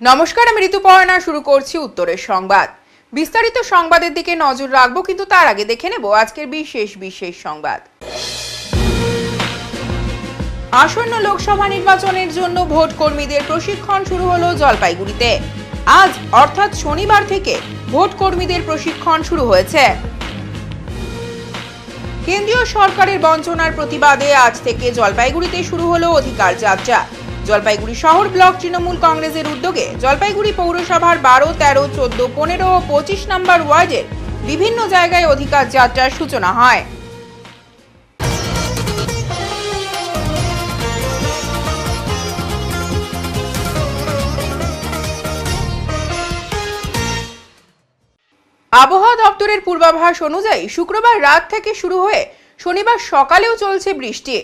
নমস্কার, আমি ঋতুপর্ণা। শুরু করছি উত্তরের সংবাদ। বিস্তারিত সংবাদের দিকে নজর রাখবো, কিন্তু তার আগে দেখে নেব আজকের বিশেষ সংবাদ। আসন্ন লোকসভা নির্বাচনের জন্য ভোট কর্মীদের প্রশিক্ষণ শুরু হলো জলপাইগুড়িতে। আজ অর্থাৎ শনিবার থেকে ভোট কর্মীদের প্রশিক্ষণ শুরু হয়েছে। কেন্দ্রীয় সরকারের বঞ্চনার প্রতিবাদে আজ থেকে জলপাইগুড়িতে শুরু হলো অধিকার যাত্রা। জলপাইগুড়ি শহর ব্লক তৃণমূল কংগ্রেসের উদ্যোগে জলপাইগুড়ি পৌরসভার 12, 13, 14, 15 ও 25 নম্বর ওয়ার্ডের বিভিন্ন জায়গায় অধিকার যাত্রার সূচনা হয়। আবহাওয়া দপ্তরের পূর্বাভাস অনুযায়ী শুক্রবার রাত থেকে শুরু হয়ে শনিবার সকালেও চলছে বৃষ্টি।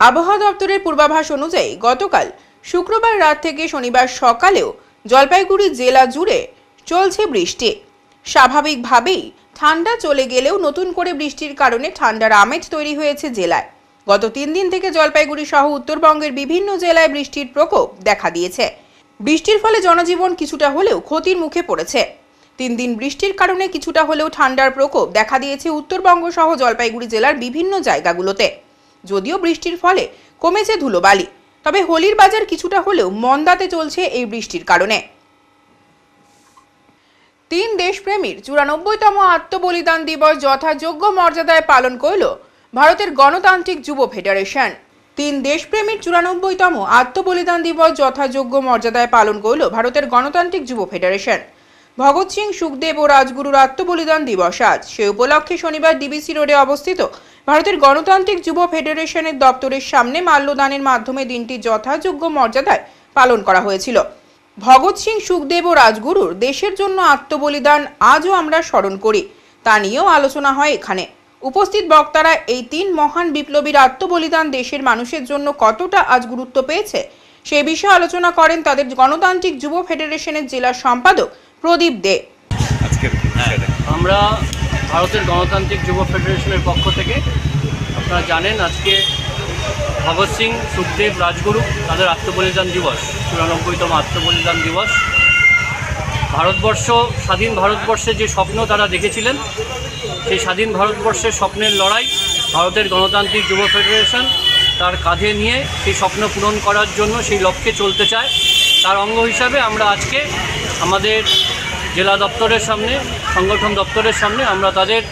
আবহাওয়া দপ্তরের পূর্বাভাস অনুযায়ী গতকাল শুক্রবার রাত থেকে শনিবার সকালেও জলপাইগুড়ি জেলা জুড়ে চলছে বৃষ্টি। স্বাভাবিকভাবেই ঠান্ডা চলে গেলেও নতুন করে বৃষ্টির কারণে ঠান্ডার আমেজ তৈরি হয়েছে জেলায়। গত 3 দিন থেকে জলপাইগুড়ি সহ উত্তরবঙ্গের বিভিন্ন জেলায় বৃষ্টির প্রকোপ দেখা দিয়েছে। বৃষ্টির ফলে জনজীবন কিছুটা হলেও ক্ষতির মুখে পড়েছে। 3 দিন বৃষ্টির কারণে কিছুটা হলেও ঠান্ডার প্রকোপ দেখা দিয়েছে উত্তরবঙ্গ সহ জলপাইগুড়ি জেলার বিভিন্ন জায়গাগুলোতে। যদিও বৃষ্টির ফলে কমেছে ধুলোবালি, তবে হোলির বাজার কিছুটা হলেও মন্দাতে চলছে এই বৃষ্টির কারণে। 3 দেশপ্রেমীর 94তম আত্মবলিদান দিবস যথাযোগ্য মর্যাদায় পালন করল ভারতের গণতান্ত্রিক যুব ফেডারেশন। 3 দেশপ্রেমীর 94তম আত্মবলিদান দিবস যথাযোগ্য মর্যাদায় পালন করল ভারতের গণতান্ত্রিক যুব ফেডারেশন। ভগৎ সিং, সুখদেব ও রাজগুরুর আত্মবলিদান দিবস আজ। সে উপলক্ষে শনিবার ডিবিসি রোডে অবস্থিত ভারতের গণতান্ত্রিক যুব ফেডারেশনের দপ্তরের সামনে মাল্যদানের মাধ্যমে দিনটি যথাযোগ্য মর্যাদায় পালন করা হয়েছিল। ভগৎ সিং, সুখদেব ও রাজগুরুর দেশের জন্য আত্মবলিদান আজও আমরা স্মরণ করি, তা নিয়েও আলোচনা হয় এখানে। উপস্থিত বক্তারা এই 3 মহান বিপ্লবীর আত্মবলিদান দেশের মানুষের জন্য কতটা আজ গুরুত্ব পেয়েছে সেই বিষয়ে আলোচনা করেন তাদের গণতান্ত্রিক যুব ফেডারেশনের জেলা সম্পাদক প্রদীপ দে। আমরা ভারতের গণতান্ত্রিক যুব ফেডারেশনের পক্ষ থেকে আপনারা জানেন আজকে ভগৎ সিং, সুখদেব, রাজগুরু তাদের আত্মবলিদান দিবস, 94তম আত্মবলিদান দিবস। ভারতবর্ষ, স্বাধীন ভারতবর্ষে যে স্বপ্ন তারা দেখেছিলেন, সেই স্বাধীন ভারতবর্ষের স্বপ্নের লড়াই ভারতের গণতান্ত্রিক যুব ফেডারেশন তার কাঁধে নিয়ে সেই স্বপ্ন পূরণ করার জন্য সেই লক্ষ্যে চলতে চায়। তার অঙ্গ হিসাবে আমরা আজকে আমাদের জেলা দপ্তরের সামনে, সংগঠন দপ্তরের সামনে আমরা তাদের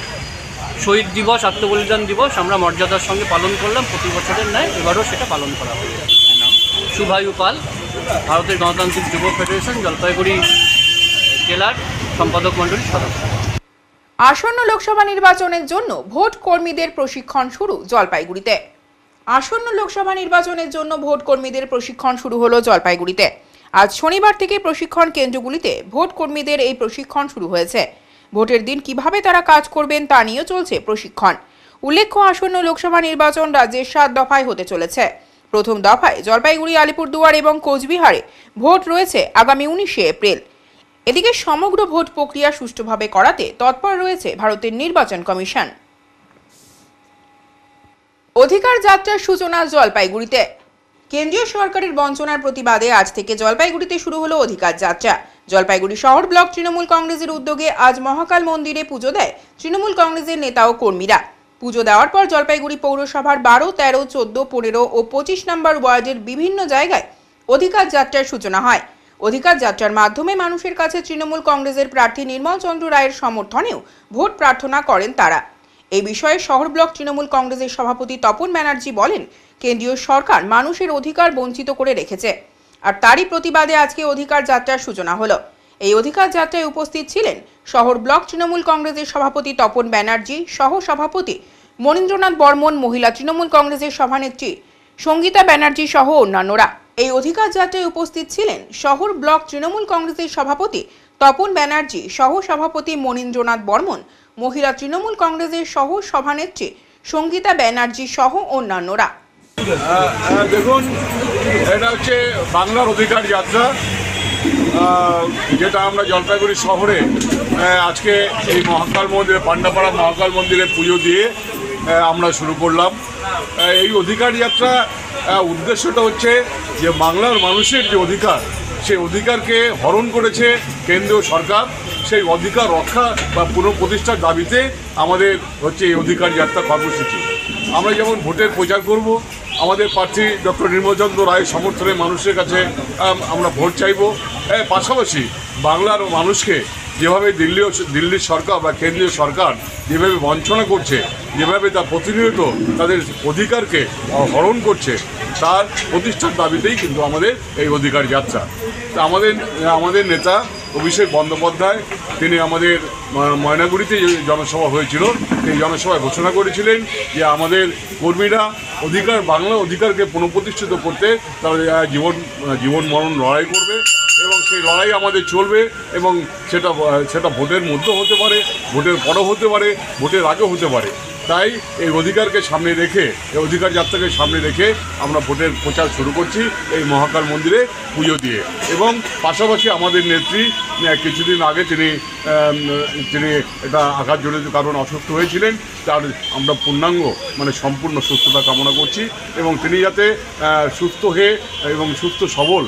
শহীদ দিবস, আত্মবলিদান দিবস আমরা মর্যাদার সঙ্গে পালন করলাম। প্রতি বছরের ন্যায় এবারও সেটা পালন করা হবে। শুভায়ু পাল, ভারতের গণতান্ত্রিক যুব ফেডারেশন জলপাইগুড়ি জেলার সম্পাদক মণ্ডলীর সদস্য। আসন্ন লোকসভা নির্বাচনের জন্য ভোট কর্মীদের প্রশিক্ষণ শুরু জলপাইগুড়িতে। আসন্ন লোকসভা নির্বাচনের জন্য ভোট কর্মীদের প্রশিক্ষণ শুরু হলো জলপাইগুড়িতে। আজ শনিবার থেকে প্রশিক্ষণ কেন্দ্রগুলিতে ভোট কর্মীদের এই প্রশিক্ষণ শুরু হয়েছে। ভোটের দিন কিভাবে তারা কাজ করবেন তা নিয়েও চলছে প্রশিক্ষণ। উল্লেখ্য, আসন্ন লোকসভা নির্বাচন রাজ্যের 7 দফায় হতে চলেছে। প্রথম দফায় জলপাইগুড়ি, আলিপুরদুয়ার এবং কোচবিহারে ভোট রয়েছে আগামী 19শে এপ্রিল। এদিকে সমগ্র ভোট প্রক্রিয়া সুষ্ঠুভাবে করাতে তৎপর রয়েছে ভারতের নির্বাচন কমিশন। অধিকার যাত্রার সূচনা জলপাইগুড়িতে। কেন্দ্রীয় সরকারের বঞ্চনার প্রতিবাদে আজ থেকে জলপাইগুড়িতে শুরু হলো অধিকার যাত্রা। জলপাইগুড়ি শহর ব্লক তৃণমূল কংগ্রেসের উদ্যোগে আজ মহাকাল মন্দিরে পুজো দেয় তৃণমূল কংগ্রেসের নেতা ও কর্মীরা। পুজো দেওয়ার পর জলপাইগুড়ি পৌরসভার 12, 13, 14, 15 ও 25 নম্বর ওয়ার্ডের বিভিন্ন জায়গায় অধিকার যাত্রার সূচনা হয়। অধিকার যাত্রার মাধ্যমে মানুষের কাছে তৃণমূল কংগ্রেসের প্রার্থী নির্মল চন্দ্র রায়ের সমর্থনেও ভোট প্রার্থনা করেন তারা। এই বিষয়ে শহর ব্লক তৃণমূল কংগ্রেসের সভাপতি তপন ব্যানার্জি বলেন, কেন্দ্রীয় সরকার মানুষের অধিকার বঞ্চিত করে রেখেছে, আর তারই প্রতিবাদে আজকে অধিকার যাত্রার সূচনা হলো। এই অধিকার যাত্রায় উপস্থিত ছিলেন শহর ব্লক তৃণমূল কংগ্রেসের সভাপতি তপন ব্যানার্জি, সহ সভাপতি মনীন্দ্রনাথ বর্মন, মহিলা তৃণমূল কংগ্রেসের সভানেত্রী সঙ্গীতা ব্যানার্জি সহ অন্যান্যরা। এই অধিকার যাত্রায় উপস্থিত ছিলেন শহর ব্লক তৃণমূল কংগ্রেসের সভাপতি তপন ব্যানার্জি, সহ সভাপতি মনীন্দ্রনাথ বর্মন, মহিলা তৃণমূল কংগ্রেসের সহ সভানেত্রী সঙ্গীতা ব্যানার্জি সহ অন্যান্যরা। দেখুন, এটা হচ্ছে বাংলার অধিকার যাত্রা, যেটা আমরা জলপাইগুড়ি শহরে আজকে এই মহাকাল মন্দিরে, পান্ডাপাড়া মহাকাল মন্দিরে পুজো দিয়ে আমরা শুরু করলাম। এই অধিকার যাত্রা উদ্দেশ্যটা হচ্ছে যে বাংলার মানুষের যে অধিকার সেই অধিকারকে হরণ করেছে কেন্দ্রীয় সরকার। সেই অধিকার রক্ষা বা পুনঃপ্রতিষ্ঠার দাবিতে আমাদের হচ্ছে এই অধিকার যাত্রা কর্মসূচি। আমরা যেমন ভোটের প্রচার করব, আমাদের প্রার্থী ডক্টর নির্মলচন্দ্র রায়ের সমর্থনে মানুষের কাছে আমরা ভোট চাইব। পাশাপাশি বাংলার মানুষকে যেভাবে দিল্লির সরকার বা কেন্দ্রীয় সরকার যেভাবে বঞ্চনা করছে, যেভাবে তার প্রতিনিয়ত তাদের অধিকারকে হরণ করছে, তার প্রতিষ্ঠার দাবিতেই কিন্তু আমাদের এই অধিকার যাত্রা। তা আমাদের নেতা অভিষেক বন্দ্যোপাধ্যায় তিনি আমাদের ময়নাগুড়িতে যে জনসভা হয়েছিল সেই জনসভায় ঘোষণা করেছিলেন যে আমাদের কর্মীরা বাংলা অধিকারকে পুনঃপ্রতিষ্ঠিত করতে তারা জীবন মরণ লড়াই করবে এবং সেই লড়াই আমাদের চলবে এবং সেটা ভোটের মধ্যে হতে পারে, ভোটের পরও হতে পারে, ভোটের আগেও হতে পারে। তাই এই অধিকারকে সামনে রেখে, এই অধিকার যাত্রাকে সামনে রেখে আমরা ভোটের প্রচার শুরু করছি এই মহাকাল মন্দিরে পুজো দিয়ে। এবং পাশাপাশি আমাদের নেত্রী কিছুদিন আগে তিনি এটা আঘাতজনিত কারণে অসুস্থ হয়েছিলেন, তার আমরা পূর্ণাঙ্গ সম্পূর্ণ সুস্থতা কামনা করছি এবং তিনি যাতে সুস্থ হয়ে এবং সুস্থ সবল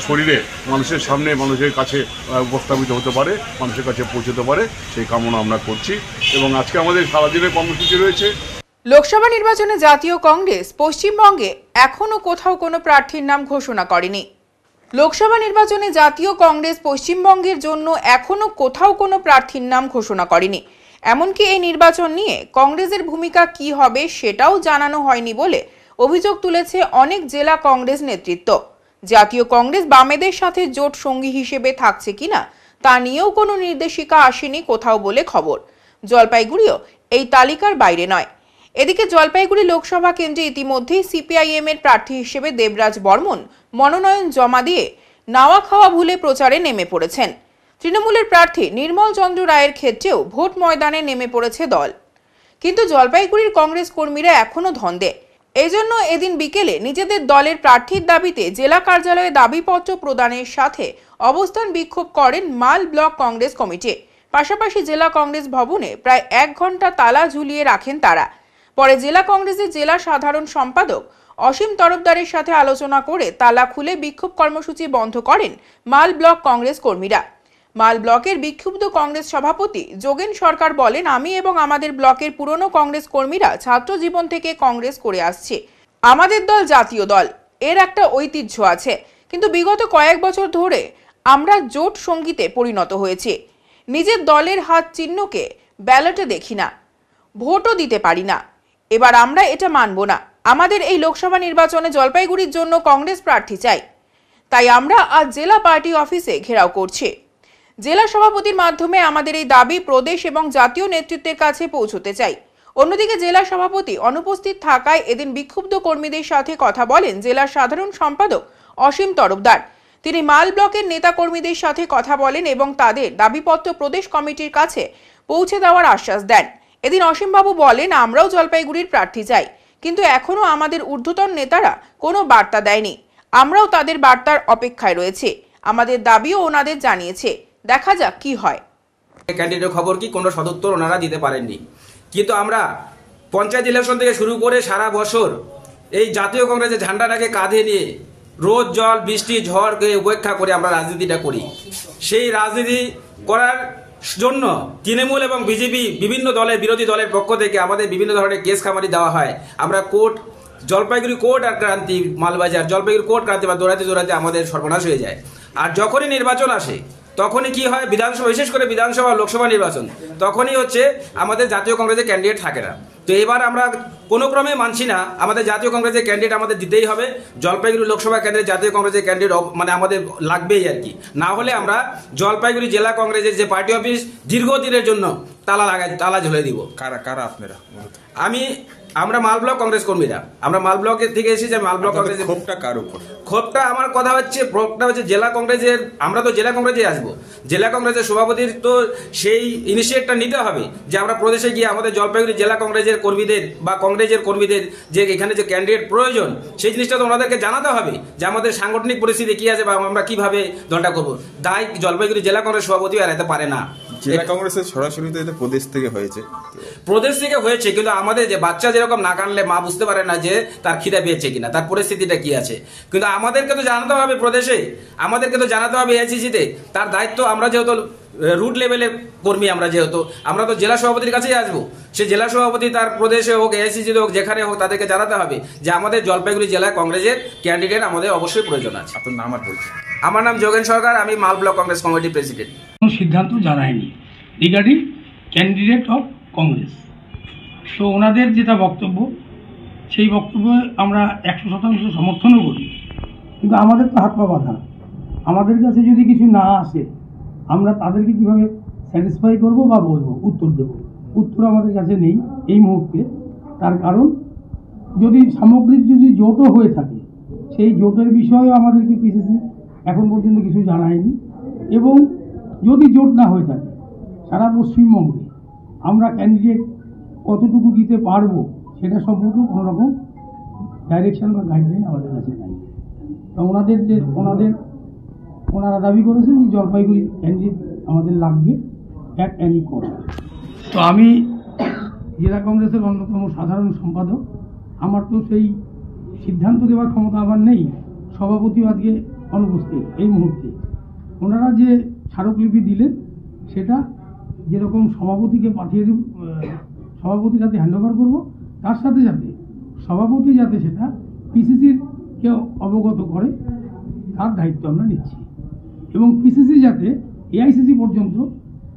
শরীরে মানুষের সামনে, মানুষের কাছে উপস্থাপিত হতে পারে, মানুষের কাছে পৌঁছতে পারে, সেই কামনা আমরা করছি। এবং আজকে আমাদের সারাদিনের কর্মসূচি রয়েছে। লোকসভা নির্বাচনে জাতীয় কংগ্রেস পশ্চিমবঙ্গে এখনও কোথাও কোনো প্রার্থীর নাম ঘোষণা করেনি। লোকসভা নির্বাচনে জাতীয় কংগ্রেস পশ্চিমবঙ্গের জন্য এখনও কোথাও কোনো প্রার্থীর নাম ঘোষণা করেনি। এমনকি এই নির্বাচন নিয়ে কংগ্রেসের ভূমিকা কি হবে সেটাও জানানো হয়নি বলে অভিযোগ তুলেছে অনেক জেলা কংগ্রেস নেতৃত্ব। জাতীয় কংগ্রেস বামেদের সাথে জোট সঙ্গী হিসেবে থাকছে কিনা তা নিয়েও কোনো নির্দেশিকা আসেনি কোথাও বলে খবর। জলপাইগুড়িও এই তালিকার বাইরে নয়। এদিকে জলপাইগুড়ি লোকসভা কেন্দ্রে ইতিমধ্যেই সিপিআইএম এর প্রার্থী হিসেবে দেবরাজ বর্মন মনোনয়ন জমা দিয়ে নাওয়া খাওয়া ভুলে প্রচারে নেমে পড়েছেন। তৃণমূলের প্রার্থী নির্মল চন্দ্র রায়ের ক্ষেত্রেও ভোট ময়দানে নেমে পড়েছে দল, কিন্তু জলপাইগুড়ির কংগ্রেস কর্মীরা এখনো ধন্দে। এই জন্য এদিন বিকেলে নিজেদের দলের প্রার্থীর দাবিতে জেলা কার্যালয়ে দাবিপত্র প্রদানের সাথে অবস্থান বিক্ষোভ করেন মাল ব্লক কংগ্রেস কমিটি। পাশাপাশি জেলা কংগ্রেস ভবনে প্রায় 1 ঘন্টা তালা ঝুলিয়ে রাখেন তারা। পরে জেলা কংগ্রেসের জেলা সাধারণ সম্পাদক অসীম তরফদারের সাথে আলোচনা করে তালা খুলে বিক্ষোভ কর্মসূচি বন্ধ করেন মাল ব্লক কংগ্রেস কর্মীরা। মাল ব্লকের বিক্ষুব্ধ কংগ্রেস সভাপতি যোগেন সরকার বলেন, আমি এবং আমাদের ব্লকের পুরনো কংগ্রেস কর্মীরা ছাত্র জীবন থেকে কংগ্রেস করে আসছে। আমাদের দল জাতীয় দল, এর একটা ঐতিহ্য আছে, কিন্তু বিগত কয়েক বছর ধরে আমরা জোট সঙ্গীতে পরিণত হয়েছে। নিজের দলের হাত চিহ্নকে ব্যালটে দেখি না, ভোটও দিতে পারি না। এবার আমরা এটা মানব না। আমাদের এই লোকসভা নির্বাচনে জলপাইগুড়ির জন্য কংগ্রেস প্রার্থী চাই, তাই আমরা আজ জেলা পার্টি অফিসে ঘেরাও করছি। জেলা সভাপতির মাধ্যমে আমাদের এই দাবি প্রদেশ এবং জাতীয় নেতৃত্বের কাছে পৌঁছতে চাই। অন্যদিকে জেলা সভাপতি অনুপস্থিত থাকায় এদিন বিক্ষুব্ধ কর্মীদের সাথে কথা বলেন জেলার সাধারণ সম্পাদক অসীম তরফদার। তিনি মাল ব্লকের নেতা কর্মীদের সাথে কথা বলেন এবং তাদের দাবিপত্র প্রদেশ কমিটির কাছে পৌঁছে দেওয়ার আশ্বাস দেন। এদিন অসীমবাবু বলেন, আমরাও জলপাইগুড়ির প্রার্থী চাই, কিন্তু এখনো আমাদের ঊর্ধ্বতন নেতারা কোনো বার্তা দেয়নি। আমরাও তাদের বার্তার অপেক্ষায় রয়েছে। আমাদের দাবিও ওনাদের জানিয়েছে, দেখা যাক কি হয়। ক্যান্ডিডেটের খবর কি কোনো সদুত্তর ওনারা দিতে পারেননি, কিন্তু আমরা পঞ্চায়েত ইলেকশন থেকে শুরু করে সারা বছর এই জাতীয় কংগ্রেসের ঝান্ডাটাকে কাঁধে নিয়ে রোদ জল বৃষ্টি ঝড়কে উপেক্ষা করে আমরা রাজনীতিটা করি। সেই রাজনীতি করার জন্য তৃণমূল এবং বিজেপি বিভিন্ন দলের বিরোধী দলের পক্ষ থেকে আমাদের বিভিন্ন ধরনের কেস খামারি দেওয়া হয়। আমরা কোর্ট, জলপাইগুড়ি কোর্ট আর ক্রান্তি মালবাজার, জলপাইগুড়ি কোর্ট ক্রান্তি বা দৌড়াতে আমাদের সর্বনাশ হয়ে যায়। আর যখনই নির্বাচন আসে তখনই কি হয়, বিধানসভা, বিশেষ করে বিধানসভা লোকসভা নির্বাচন, তখনই হচ্ছে আমাদের জাতীয় কংগ্রেসের ক্যান্ডিডেট থাকে না। তো এবার আমরা কোনো ক্রমে মানছি না, আমাদের জাতীয় কংগ্রেসের ক্যান্ডিডেট আমাদের দিতেই হবে। জলপাইগুড়ি লোকসভা কেন্দ্রে জাতীয় কংগ্রেসের ক্যান্ডিডেট আমাদের লাগবেই আর কি, না হলে আমরা জলপাইগুড়ি জেলা কংগ্রেসের যে পার্টি অফিস দীর্ঘদিনের জন্য তালা ঝুলে দিব। কারা আপনারা? আমরা মাল ব্লক কংগ্রেস কর্মীরা, আমরা মাল ব্লকের থেকে এসেছি। মাল ব্লক কংগ্রেসের ক্ষোভটা কার উপর? ক্ষোভটা আমার কথা হচ্ছে, ক্ষোভটা হচ্ছে জেলা কংগ্রেসের। আমরা তো জেলা কংগ্রেসে আসবো, জেলা কংগ্রেসের সভাপতির তো সেই ইনিশিয়েটটা নিতে হবে যে আমরা প্রদেশে গিয়ে আমাদের জলপাইগুড়ি জেলা কংগ্রেসের কর্মীদের বা কংগ্রেসের কর্মীদের যে এখানে যে ক্যান্ডিডেট প্রয়োজন সেই জিনিসটা তো ওনাদেরকে জানাতে হবে যে আমাদের সাংগঠনিক পরিস্থিতি কি আছে বা আমরা কিভাবে দলটা করবো। তাই জলপাইগুড়ি জেলা কংগ্রেস সভাপতি আর এতে পারে না। জেলা কংগ্রেসের সরাসরি তো এটা প্রদেশ থেকে হয়েছে। প্রদেশ থেকে হয়েছে, কিন্তু আমাদের যে বাচ্চা যেরকম না কানলে মা বুঝতে পারে না যে তার খিদে পেয়েছে কিনা, তার পরিস্থিতিটা কি আছে। কিন্তু আমাদেরকে তো জানাতে হবে প্রদেশে, আমাদেরকে তো জানাতে হবে এআইসিসিতে, তার দায়িত্ব। আমরা যেহেতু রুট লেভেলের কর্মী, আমরা তো জেলা সভাপতির কাছেই আসবো। সে জেলা সভাপতি তার প্রদেশে হোক, এআইসিসিতে হোক, যেখানে হোক, তাদেরকে জানাতে হবে যে আমাদের জলপাইগুড়ি জেলায় কংগ্রেসের ক্যান্ডিডেট আমাদের অবশ্যই প্রয়োজন আছে। আপনার নাম আর পরিচয়? আমার নাম যোগেন সরকার, আমি মাল ব্লক কংগ্রেস কমিটির প্রেসিডেন্ট। কোনো সিদ্ধান্ত জানায়নি রিগার্ডিং ক্যান্ডিডেট অফ কংগ্রেস। তো ওনাদের যেটা বক্তব্য, সেই বক্তব্যে আমরা 100% সমর্থনও করি, কিন্তু আমাদের তো হাত পা বাঁধা। আমাদের কাছে যদি কিছু না আসে, আমরা তাদেরকে কীভাবে স্যাটিসফাই করবো বা বলবো, উত্তর দেবো? উত্তর আমাদের কাছে নেই এই মুহূর্তে। তার কারণ যদি সামগ্রিক যদি জোটও হয়ে থাকে, সেই জোটের বিষয়েও আমাদেরকে পিসিসি এখন পর্যন্ত কিছু জানায়নি। এবং যদি জোট না হয়ে থাকে, সারা পশ্চিমবঙ্গে আমরা ক্যান্ডিডেট কতটুকু দিতে পারবো সেটা সম্পর্কে কোনো রকম ডাইরেকশন বা গাইডলাইন আমাদের কাছে নাই। তো ওনারা দাবি করেছেন যে জলপাইগুড়ি ক্যান্ডিডেট আমাদের লাগবে অ্যাট এনি কস্ট। তো আমি জেলা কংগ্রেসের অন্যতম সাধারণ সম্পাদক, আমার তো সেই সিদ্ধান্ত দেওয়ার ক্ষমতা আমার নেই। সভাপতি আজকে অনুপস্থিত এই মুহূর্তে। ওনারা যে স্মারকলিপি দিলেন সেটা যেরকম সভাপতিকে পাঠিয়ে দেব, সভাপতির হাতে হ্যান্ডওভার করবো, তার সাথে সাথে সভাপতি যাতে সেটা পিসিসির কেউ অবগত করে তার দায়িত্ব আমরা নিচ্ছি। এবং পিসিসি যাতে এআইসিসি পর্যন্ত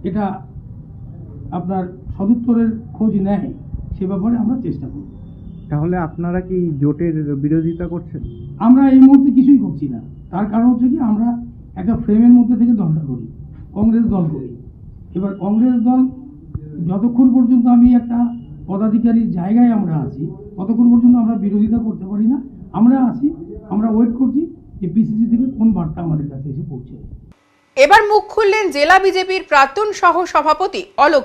এটা আপনার সদুত্তরের খোঁজ নেয়, সে ব্যাপারে আমরা চেষ্টা করব। তাহলে আপনারা কি জোটের বিরোধিতা করছেন? আমরা এই মুহূর্তে কিছুই করছি না। তার কারণ হচ্ছে কি, আমরা একটা ফ্রেমের মধ্যে থেকে দলটা করি, কংগ্রেস দল করি। এবার কংগ্রেস দল যতক্ষণ পর্যন্ত আমি একটা পদাধিকারীর জায়গায় আমরা আছি, ততক্ষণ পর্যন্ত আমরা বিরোধিতা করতে পারি না। আমরা আছি, আমরা ওয়েট করছি যে পিসিসি থেকে কোন বার্তা আমাদের কাছে এসে পৌঁছে। এবার মুখ খুললেন জেলা বিজেপির প্রাক্তন সহ সভাপতি অলোক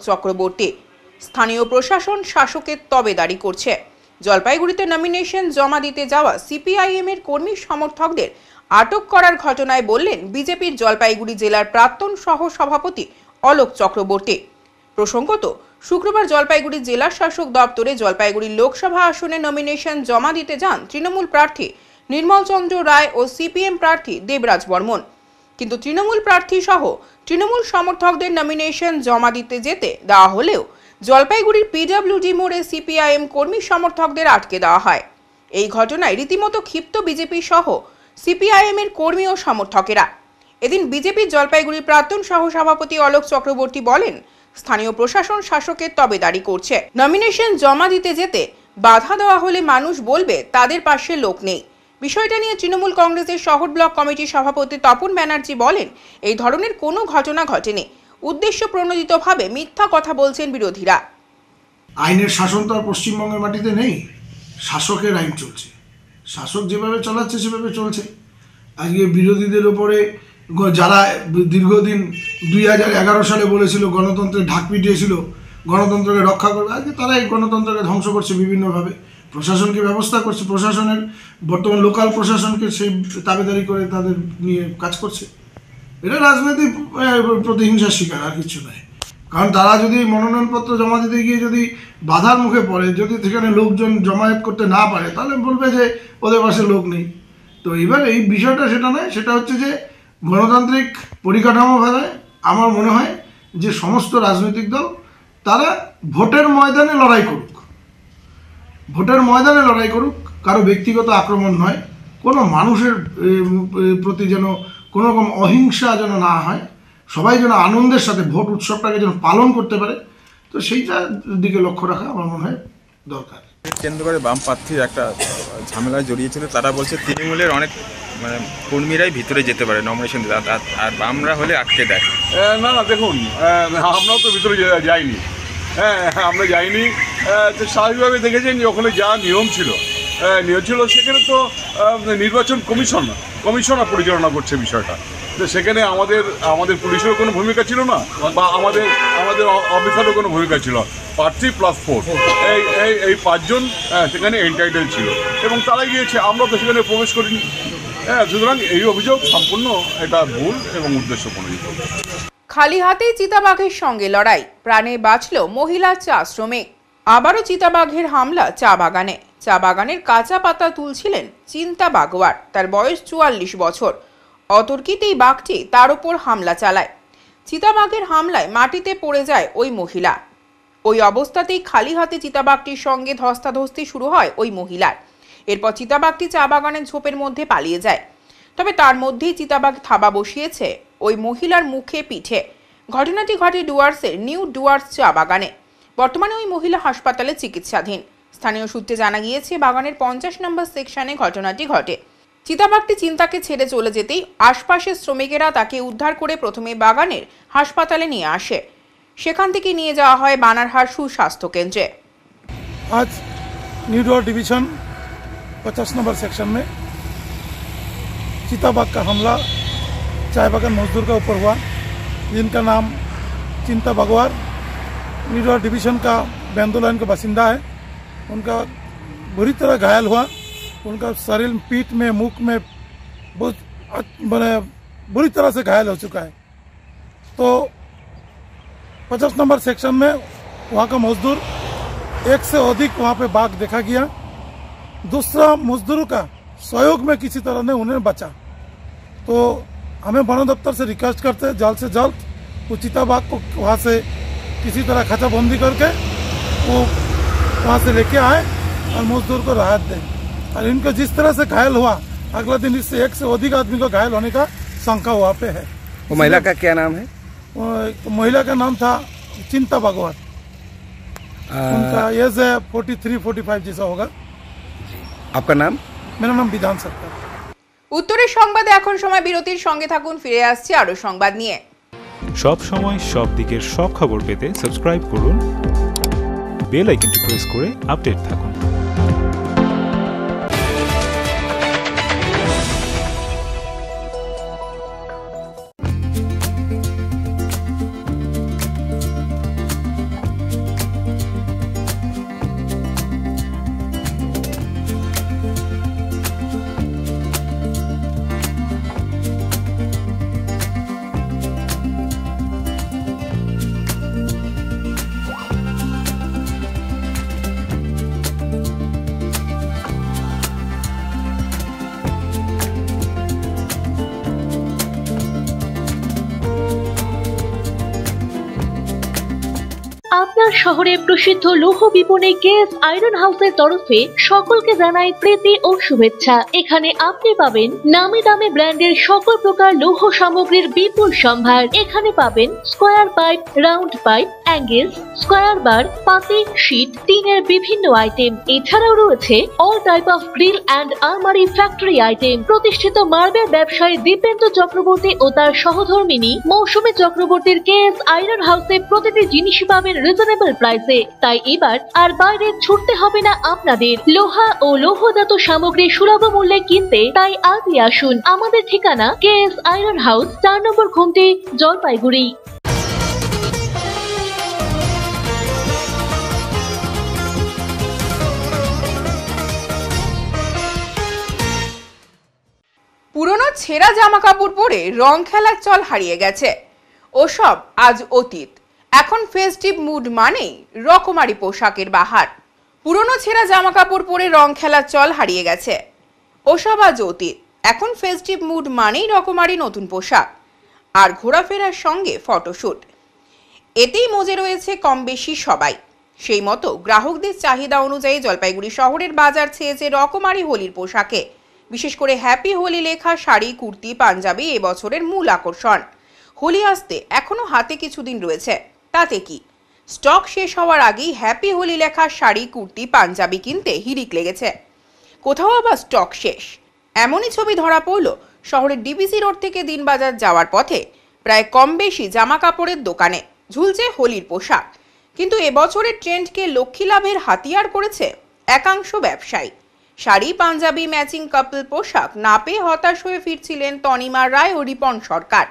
চক্রবর্তী। স্থানীয় প্রশাসন শাসকের তবেদারি করছে। জলপাইগুড়িতে নমিনেশন জমা দিতে যাওয়া সিপিআইএম এর কর্মী সমর্থকদের আটক করার ঘটনায় বললেন বিজেপির জলপাইগুড়ি জেলার প্রাক্তন সহ সভাপতি অলোক চক্রবর্তী। প্রসঙ্গত, শুক্রবার জলপাইগুড়ি জেলা শাসক দপ্তরে জলপাইগুড়ি লোকসভা আসনে নমিনেশন জমা দিতে যান তৃণমূল প্রার্থী নির্মল চন্দ্র রায় ও সিপিএম প্রার্থী দেবরাজ বর্মন। কিন্তু তৃণমূল প্রার্থী সহ তৃণমূল সমর্থকদের নমিনেশন জমা দিতে যেতে দেওয়া হলেও জলপাইগুড়ির পিডব্লিউডি মোড়ে সিপিআইএম কর্মী সমর্থকদের আটকে দেওয়া হয়। এই ঘটনায় রীতিমতো ক্ষিপ্ত বিজেপি সহ সিপিআইএম এর কর্মী ও সমর্থকেরা। এদিন বিজেপির জলপাইগুড়ির প্রাক্তন সহ সভাপতি অলোক চক্রবর্তী বলেন, স্থানীয় প্রশাসন শাসকের তবেদারি করছে। নমিনেশন জমা দিতে যেতে বাধা দেওয়া হলে মানুষ বলবে তাদের পাশে লোক নেই। বিষয়টা নিয়ে তৃণমূল কংগ্রেসের শহর ব্লক কমিটির সভাপতি তপন ব্যানার্জি বলেন, এই ধরনের কোনো ঘটনা ঘটেনি, উদ্দেশ্য প্রণোদিতভাবে মিথ্যা কথা বলছেন বিরোধীরা। আইনের শাসন তো আর পশ্চিমবঙ্গের মাটিতে নেই, শাসকের আইন চলছে, শাসক যেভাবে চালাচ্ছে সেভাবে চলছে। আজকে বিরোধীদের ওপরে যারা দীর্ঘদিন 2011 সালে বলেছিল গণতন্ত্রের ঢাক পিটিয়েছিল, গণতন্ত্রকে রক্ষা করবে, আজকে তারা এই গণতন্ত্রকে ধ্বংস করছে বিভিন্নভাবে। প্রশাসনকে ব্যবস্থা করছে, প্রশাসনের বর্তমান লোকাল প্রশাসনকে সেই তাবেদারি করে তাদের নিয়ে কাজ করছে। এটা রাজনৈতিক প্রতিহিংসার শিকার, আর কিছু নয়। কারণ তারা যদি মনোনয়নপত্র জমা দিতে গিয়ে যদি বাধার মুখে পড়ে, যদি সেখানে লোকজন জমায়েত করতে না পারে, তাহলে বলবে যে ওদের পাশে লোক নেই। তো এবার এই বিষয়টা সেটা নয়, সেটা হচ্ছে যে গণতান্ত্রিক পরিকাঠামো ভাবে আমার মনে হয় যে সমস্ত রাজনৈতিক দল তারা ভোটের ময়দানে লড়াই করুক, ভোটের ময়দানে লড়াই করুক, কারো ব্যক্তিগত আক্রমণ নয়, কোনো মানুষের প্রতি যেন কোনো রকম অহিংসা যেন না হয়, সবাই যেন আনন্দের সাথে ভোট উৎসবটাকে যেন পালন করতে পারে। তো সেইটার দিকে লক্ষ্য রাখা আমার মনে হয় দরকার। কেন্দ্র করে বাম প্রার্থীর একটা ঝামেলায় জড়িয়েছিল, তারা বলছে তৃণমূলের অনেক কর্মীরাই ভিতরে যেতে পারে নমিনেশন দিতে, আর বামরা হলে আটকে দেয়। না না, দেখুন, আমরাও তো ভিতরে যাইনি, আমরা যাইনি। তো স্বাভাবিকভাবে দেখেছেন যে ওখানে যা নিয়ম ছিল সেখানে তো নির্বাচন কমিশনার পরিচালনা করছে বিষয়টা। তো সেখানে আমাদের পুলিশেরও কোনো ভূমিকা ছিল না, বা আমাদের অফিসারও কোনো ভূমিকা ছিল। প্রার্থী +4 এই 5 জন সেখানে এন্টাইটেল ছিল এবং তারা গিয়েছে, আমরা তো সেখানে প্রবেশ করিনি। হ্যাঁ, সুতরাং এই অভিযোগ সম্পূর্ণ এটা ভুল এবং উদ্দেশ্যপ্রণোদিত। খালি হাতেই চিতাবাঘের সঙ্গে লড়াই, প্রাণে বাঁচল মহিলা চা শ্রমিক। আবারও চিতাবাঘের হামলা চা বাগানে। চা বাগানের কাঁচা পাতা তুলছিলেন চিন্তা বাগোয়ার। তার বয়স 44 বছর। অতর্কিতেই বাঘটি তার উপর হামলা চালায়। চিতাবাঘের হামলায় মাটিতে পড়ে যায় ওই মহিলা। ওই অবস্থাতেই খালি হাতে চিতাবাঘটির সঙ্গে ধস্তাধস্তি শুরু হয় ওই মহিলার। এরপর চিতাবাঘটি চা বাগানের ঝোপের মধ্যে পালিয়ে যায়। তবে তার মধ্যেই চিতাবাঘ থাবা বসিয়েছে ওই মহিলার মুখে পিঠে। ঘটনাটি ঘটে ডুয়ার্সের নিউ ডুয়ার্স চা বাগানে। বর্তমানে ওই মহিলা হাসপাতালে চিকিৎসাধীন। স্থানীয় সূত্রে জানা গিয়েছে বাগানের 50 নম্বর সেকশনে ঘটনাটি ঘটে। চিতাবাঘটি চিন্তাকে ছেড়ে চলে যেতেই আশপাশের শ্রমিকেরা তাকে উদ্ধার করে প্রথমে বাগানের হাসপাতালে নিয়ে আসে। সেখান থেকে নিয়ে যাওয়া হয় বানারহাট সুস্বাস্থ্য কেন্দ্রে। आज new door division 50 number section में चिताबाघ का हमला चाय बागान मजदूर का ऊपर हुआ, जिनका नाम चिंता बागवार न्यू डोर डिवीजन का बेंदो लाइन का बासिंदा है। उनका बुरी तरह घायल हुआ। उनका शरीर, पीठ में, मुख में बहुत बुरी तरह से घायल हो चुका है। तो 50 नंबर सेक्शन में वहाँ का मजदूर, एक से अधिक वहाँ पे बाघ देखा गया। दूसरा मजदूरों का सहयोग में किसी तरह ने उन्हें बचा। तो हमें वन दफ्तर से रिक्वेस्ट करते हैं जल्द से जल्द वो चिताबाघ को वहाँ से किसी तरह खाचाबंदी करके वो वहाँ से लेके आए और मजदूर को राहत दें। और इनको जिस तरह से घायल हुआ, अगला दिन इससे एक से अधिक आदमी को घायल होने का शंका वहाँ पे है। वो महिला का क्या नाम है? महिला का नाम था चिंता बागवार। उनका एज है 43-45 जैसा होगा। आपका नाम? मेरा नाम विधान सरकार। উত্তরের সংবাদে এখন সময় বিরতির। সঙ্গে থাকুন, ফিরে আসছি আরো সংবাদ নিয়ে। সব সময় সব দিকের সব খবর পেতে সাবস্ক্রাইব করুন, বেল আইকনটি প্রেস করে আপডেট থাকুন। আপনার শহরে প্রসিদ্ধ লৌহ বিপণী কেএস আয়রন হাউসের তরফে সকলকে জানাই প্রীতি ও শুভেচ্ছা। এখানে আপনি পাবেন নামি দামি ব্র্যান্ডের সকল প্রকার লৌহ সামগ্রীর বিপুল সম্ভার। এখানে পাবেন square pipe, round pipe, angles, square bar, পাতি, শীট, টিনের বিভিন্ন আইটেম। এছাড়াও রয়েছে all type of grill and আলমারি ফ্যাক্টরি আইটেম। প্রতিষ্ঠিত মার্বেল ব্যবসায়ী দীপেন্দ্র চক্রবর্তী ও তার সহধর্মিনী মৌসুমী চক্রবর্তীর কেএস আয়রন হাউসে প্রতিটি জিনিসই পাবেন রিজনেবল প্রাইসে। তাই এবার আর বাইরে ছুটতে হবে না আপনাদের। লোহা ও লৌহজাত সামগ্রী সুলভ মূল্যে কিনতে তাই আজই আসুন। আমাদের ঠিকানা কেএস আয়রন হাউস, 4 নম্বর ঘুমটি, জলপাইগুড়ি। পুরনো ছেঁড়া জামা কাপড় পরে রং খেলার চল হারিয়ে গেছে। ওসব আজ অতীত। এখন ফেস্টিভ মুড মানেই রকমারি পোশাকের বাহার। পুরনো ছেঁড়া জামা কাপড় পরে রং খেলার চল হারিয়ে গেছে। ওসব আজ অতীত। এখন ফেস্টিভ মুড মানেই রকমারি নতুন পোশাক আর ঘোরাফেরার সঙ্গে ফটোশুট। এতেই মজে রয়েছে কম বেশি সবাই। সেই মতো গ্রাহকদের চাহিদা অনুযায়ী জলপাইগুড়ি শহরের বাজার ছেয়েছে রকমারি হোলির পোশাকে। বিশেষ করে হ্যাপি হোলি লেখা শাড়ি, কুর্তি, পাঞ্জাবি এবছরের মূল আকর্ষণ। হোলি আসতে এখনো হাতে কিছুদিন রয়েছে, তাতে কি? স্টক শেষ হওয়ার আগেই হ্যাপি হোলি লেখা শাড়ি, কুর্তি, পাঞ্জাবি কিনতে হিড়িক লেগেছে। কোথাও আবার স্টক শেষ। এমনই ছবি ধরা পড়ল শহরের ডিবিসি রোড থেকে দিনবাজার যাওয়ার পথে প্রায় কম বেশি জামা কাপড়ের দোকানে ঝুলছে হোলির পোশাক। কিন্তু এবছরের ট্রেন্ডকে লক্ষ্মী লাভের হাতিয়ার করেছে একাংশ ব্যবসায়ী। শাড়ি, পাঞ্জাবি, ম্যাচিং কাপল পোশাক না পেয়ে হতাশ হয়ে ফিরছিলেন তনিমা রায় ও রিপন সরকার।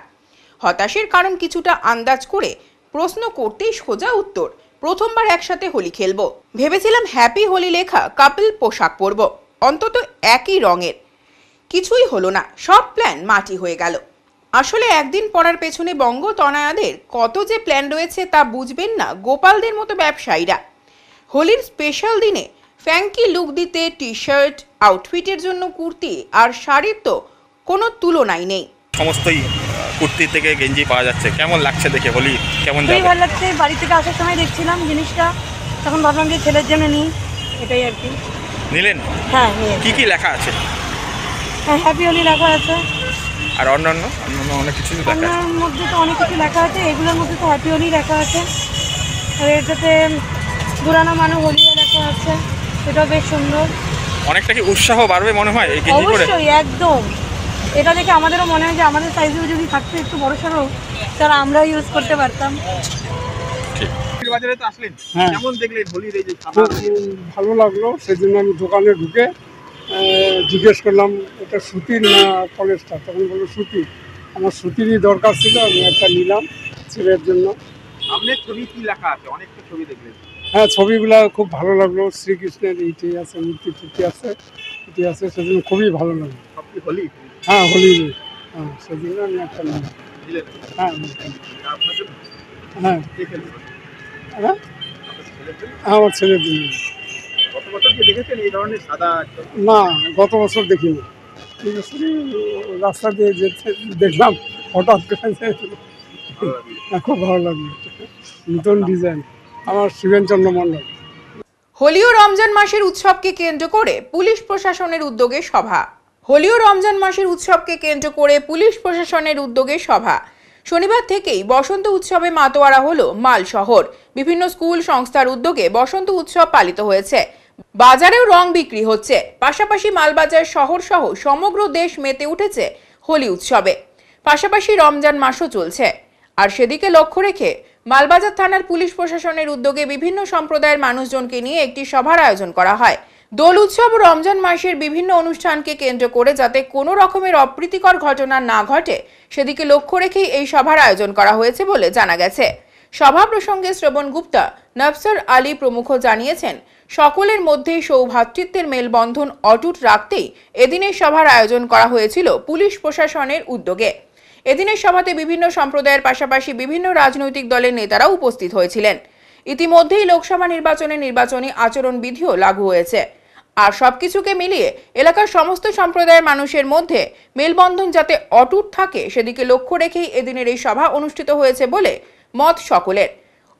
হতাশের কারণ কিছুটা আন্দাজ করে প্রশ্ন করতেই সোজা উত্তর, প্রথমবার একসাথে হোলি খেলবো। ভেবেছিলাম হ্যাপি হোলি লেখা কাপল পোশাক পরবো, অন্তত একই রঙের। কিছুই হলো না, সব প্ল্যান মাটি হয়ে গেল। আসলে একদিন পড়ার পেছনে বঙ্গ তনয়াদের কত যে প্ল্যান রয়েছে তা বুঝবেন না গোপালদের মতো ব্যবসায়ীরা। হোলির স্পেশাল দিনে ফ্যাঙ্কি লুক দিতে টি শার্ট, আউটফিটের জন্য কুর্তি আর শাড়ির তো কোনো তুলনাই নেই। সমস্তই কুর্তি থেকে গেঞ্জি পাওয়া যাচ্ছে, কেমন লাগছে দেখে? হোলি কেমন যাবে? খুবই ভালো লাগছে। বাড়ি থেকে আসার সময় দেখছিলাম জিনিসটা, তখন ভাবলাম যে ছেলের জন্য নিই, এটাই আর কি। নিলেন? হ্যাঁ। কি কি লেখা আছে? হ্যাঁ, হ্যাপি হোলি লেখা আছে। আর অন্যান্য অনেক কিছু লেখা আছে। অন্যান্য মধ্যে তো অনেক কিছু লেখা আছে, এগুলোর মধ্যে তো হ্যাপি হোলি লেখা আছে। আর এটাতে দুরানা মানু হোলিও লেখা আছে, এটাও বেশ সুন্দর। অনেকটা কি উৎসাহ বাড়বে মনে হয় এই গেঞ্জি পরে? অবশ্যই, একদম। এটা দেখে আমাদেরও মনে হয় যে আমাদের সাইজেও যদি থাকতো একটু বড় সড়ো, তাহলে আমরাও ইউজ করতে পারতাম। বাজারে তো আসলেন, কেমন দেখলেন হোলির এই যে? ভালো লাগলো, সেজন্য আমি দোকানে ঢুকে জিজ্ঞেস করলাম এটা সুতির না পলেস্টার, তখন বললো সুতির। আমার সুতিরই দরকার ছিল, আমি একটা নিলাম ছেলের জন্য। আপনার ছবি কি লেখা আছে? অনেক তো ছবি দেখলেন। হ্যাঁ, ছবিগুলো খুব ভালো লাগলো, শ্রীকৃষ্ণের এইটি আছে, মূর্তি টুর্তি আছে, এটি আছে, সেজন্য খুবই ভালো লাগলো। হোলি? হ্যাঁ, হোলি। হ্যাঁ, সেজন্য আমি একটা নিলাম। হ্যাঁ হ্যাঁ হ্যাঁ, আমার ছেলের জন্য। গত বছর কি দেখেছেন এই ধরনের সাদা? না, গত বছর দেখিনি। এই বছরই রাস্তা দিয়ে যেতে দেখলাম, হঠাৎ করে খুব ভালো লাগলো, নতুন ডিজাইন। আমার শিবেনচন্দ্র মণ্ডল। হোলি ও রমজান মাসের উৎসবকে কেন্দ্র করে পুলিশ প্রশাসনের উদ্যোগে সভা। হোলি ও রমজান মাসের উৎসবকে কেন্দ্র করে পুলিশ প্রশাসনের উদ্যোগে সভা। শনিবার থেকেই বসন্ত উৎসবে মাতোয়ারা হলো মাল শহর। বিভিন্ন স্কুল সংস্থার উদ্যোগে বসন্ত উৎসব পালিত হয়েছে। বাজারেও রং বিক্রি হচ্ছে, পাশাপাশি মালবাজার শহর সহ সমগ্র দেশ মেতে উঠেছে হোলি উৎসবে। পাশাপাশি রমজান মাসও চলছে। আর সেদিকে লক্ষ্য রেখে মালবাজার থানার পুলিশ প্রশাসনের উদ্যোগে বিভিন্ন সম্প্রদায়ের মানুষজনকে নিয়ে একটি সভার আয়োজন করা হয়। দোল উৎসব ও রমজান মাসের বিভিন্ন অনুষ্ঠানকে কেন্দ্র করে যাতে কোনো রকমের অপ্রীতিকর ঘটনা না ঘটে সেদিকে লক্ষ্য রেখেই এই সভার আয়োজন করা হয়েছে বলে জানা গেছে। সভা প্রসঙ্গে শ্রবণ গুপ্তা, নফসর আলী প্রমুখ জানিয়েছেন, সকলের মধ্যেই সৌভ্রাতৃত্বের মেলবন্ধন অটুট রাখতেই এদিনের সভার আয়োজন করা হয়েছিল পুলিশ প্রশাসনের উদ্যোগে। এদিনের সভাতে বিভিন্ন সম্প্রদায়ের পাশাপাশি বিভিন্ন রাজনৈতিক দলের নেতারাও উপস্থিত হয়েছিলেন। ইতিমধ্যেই লোকসভা নির্বাচনের নির্বাচনী আচরণবিধিও লাগু হয়েছে। আর সবকিছুকে মিলিয়ে এলাকার সমস্ত সম্প্রদায়ের মানুষের মধ্যে মেলবন্ধন যাতে অটুট থাকে সেদিকে লক্ষ্য রেখেই এদিনের এই সভা অনুষ্ঠিত হয়েছে বলে মত সকলের।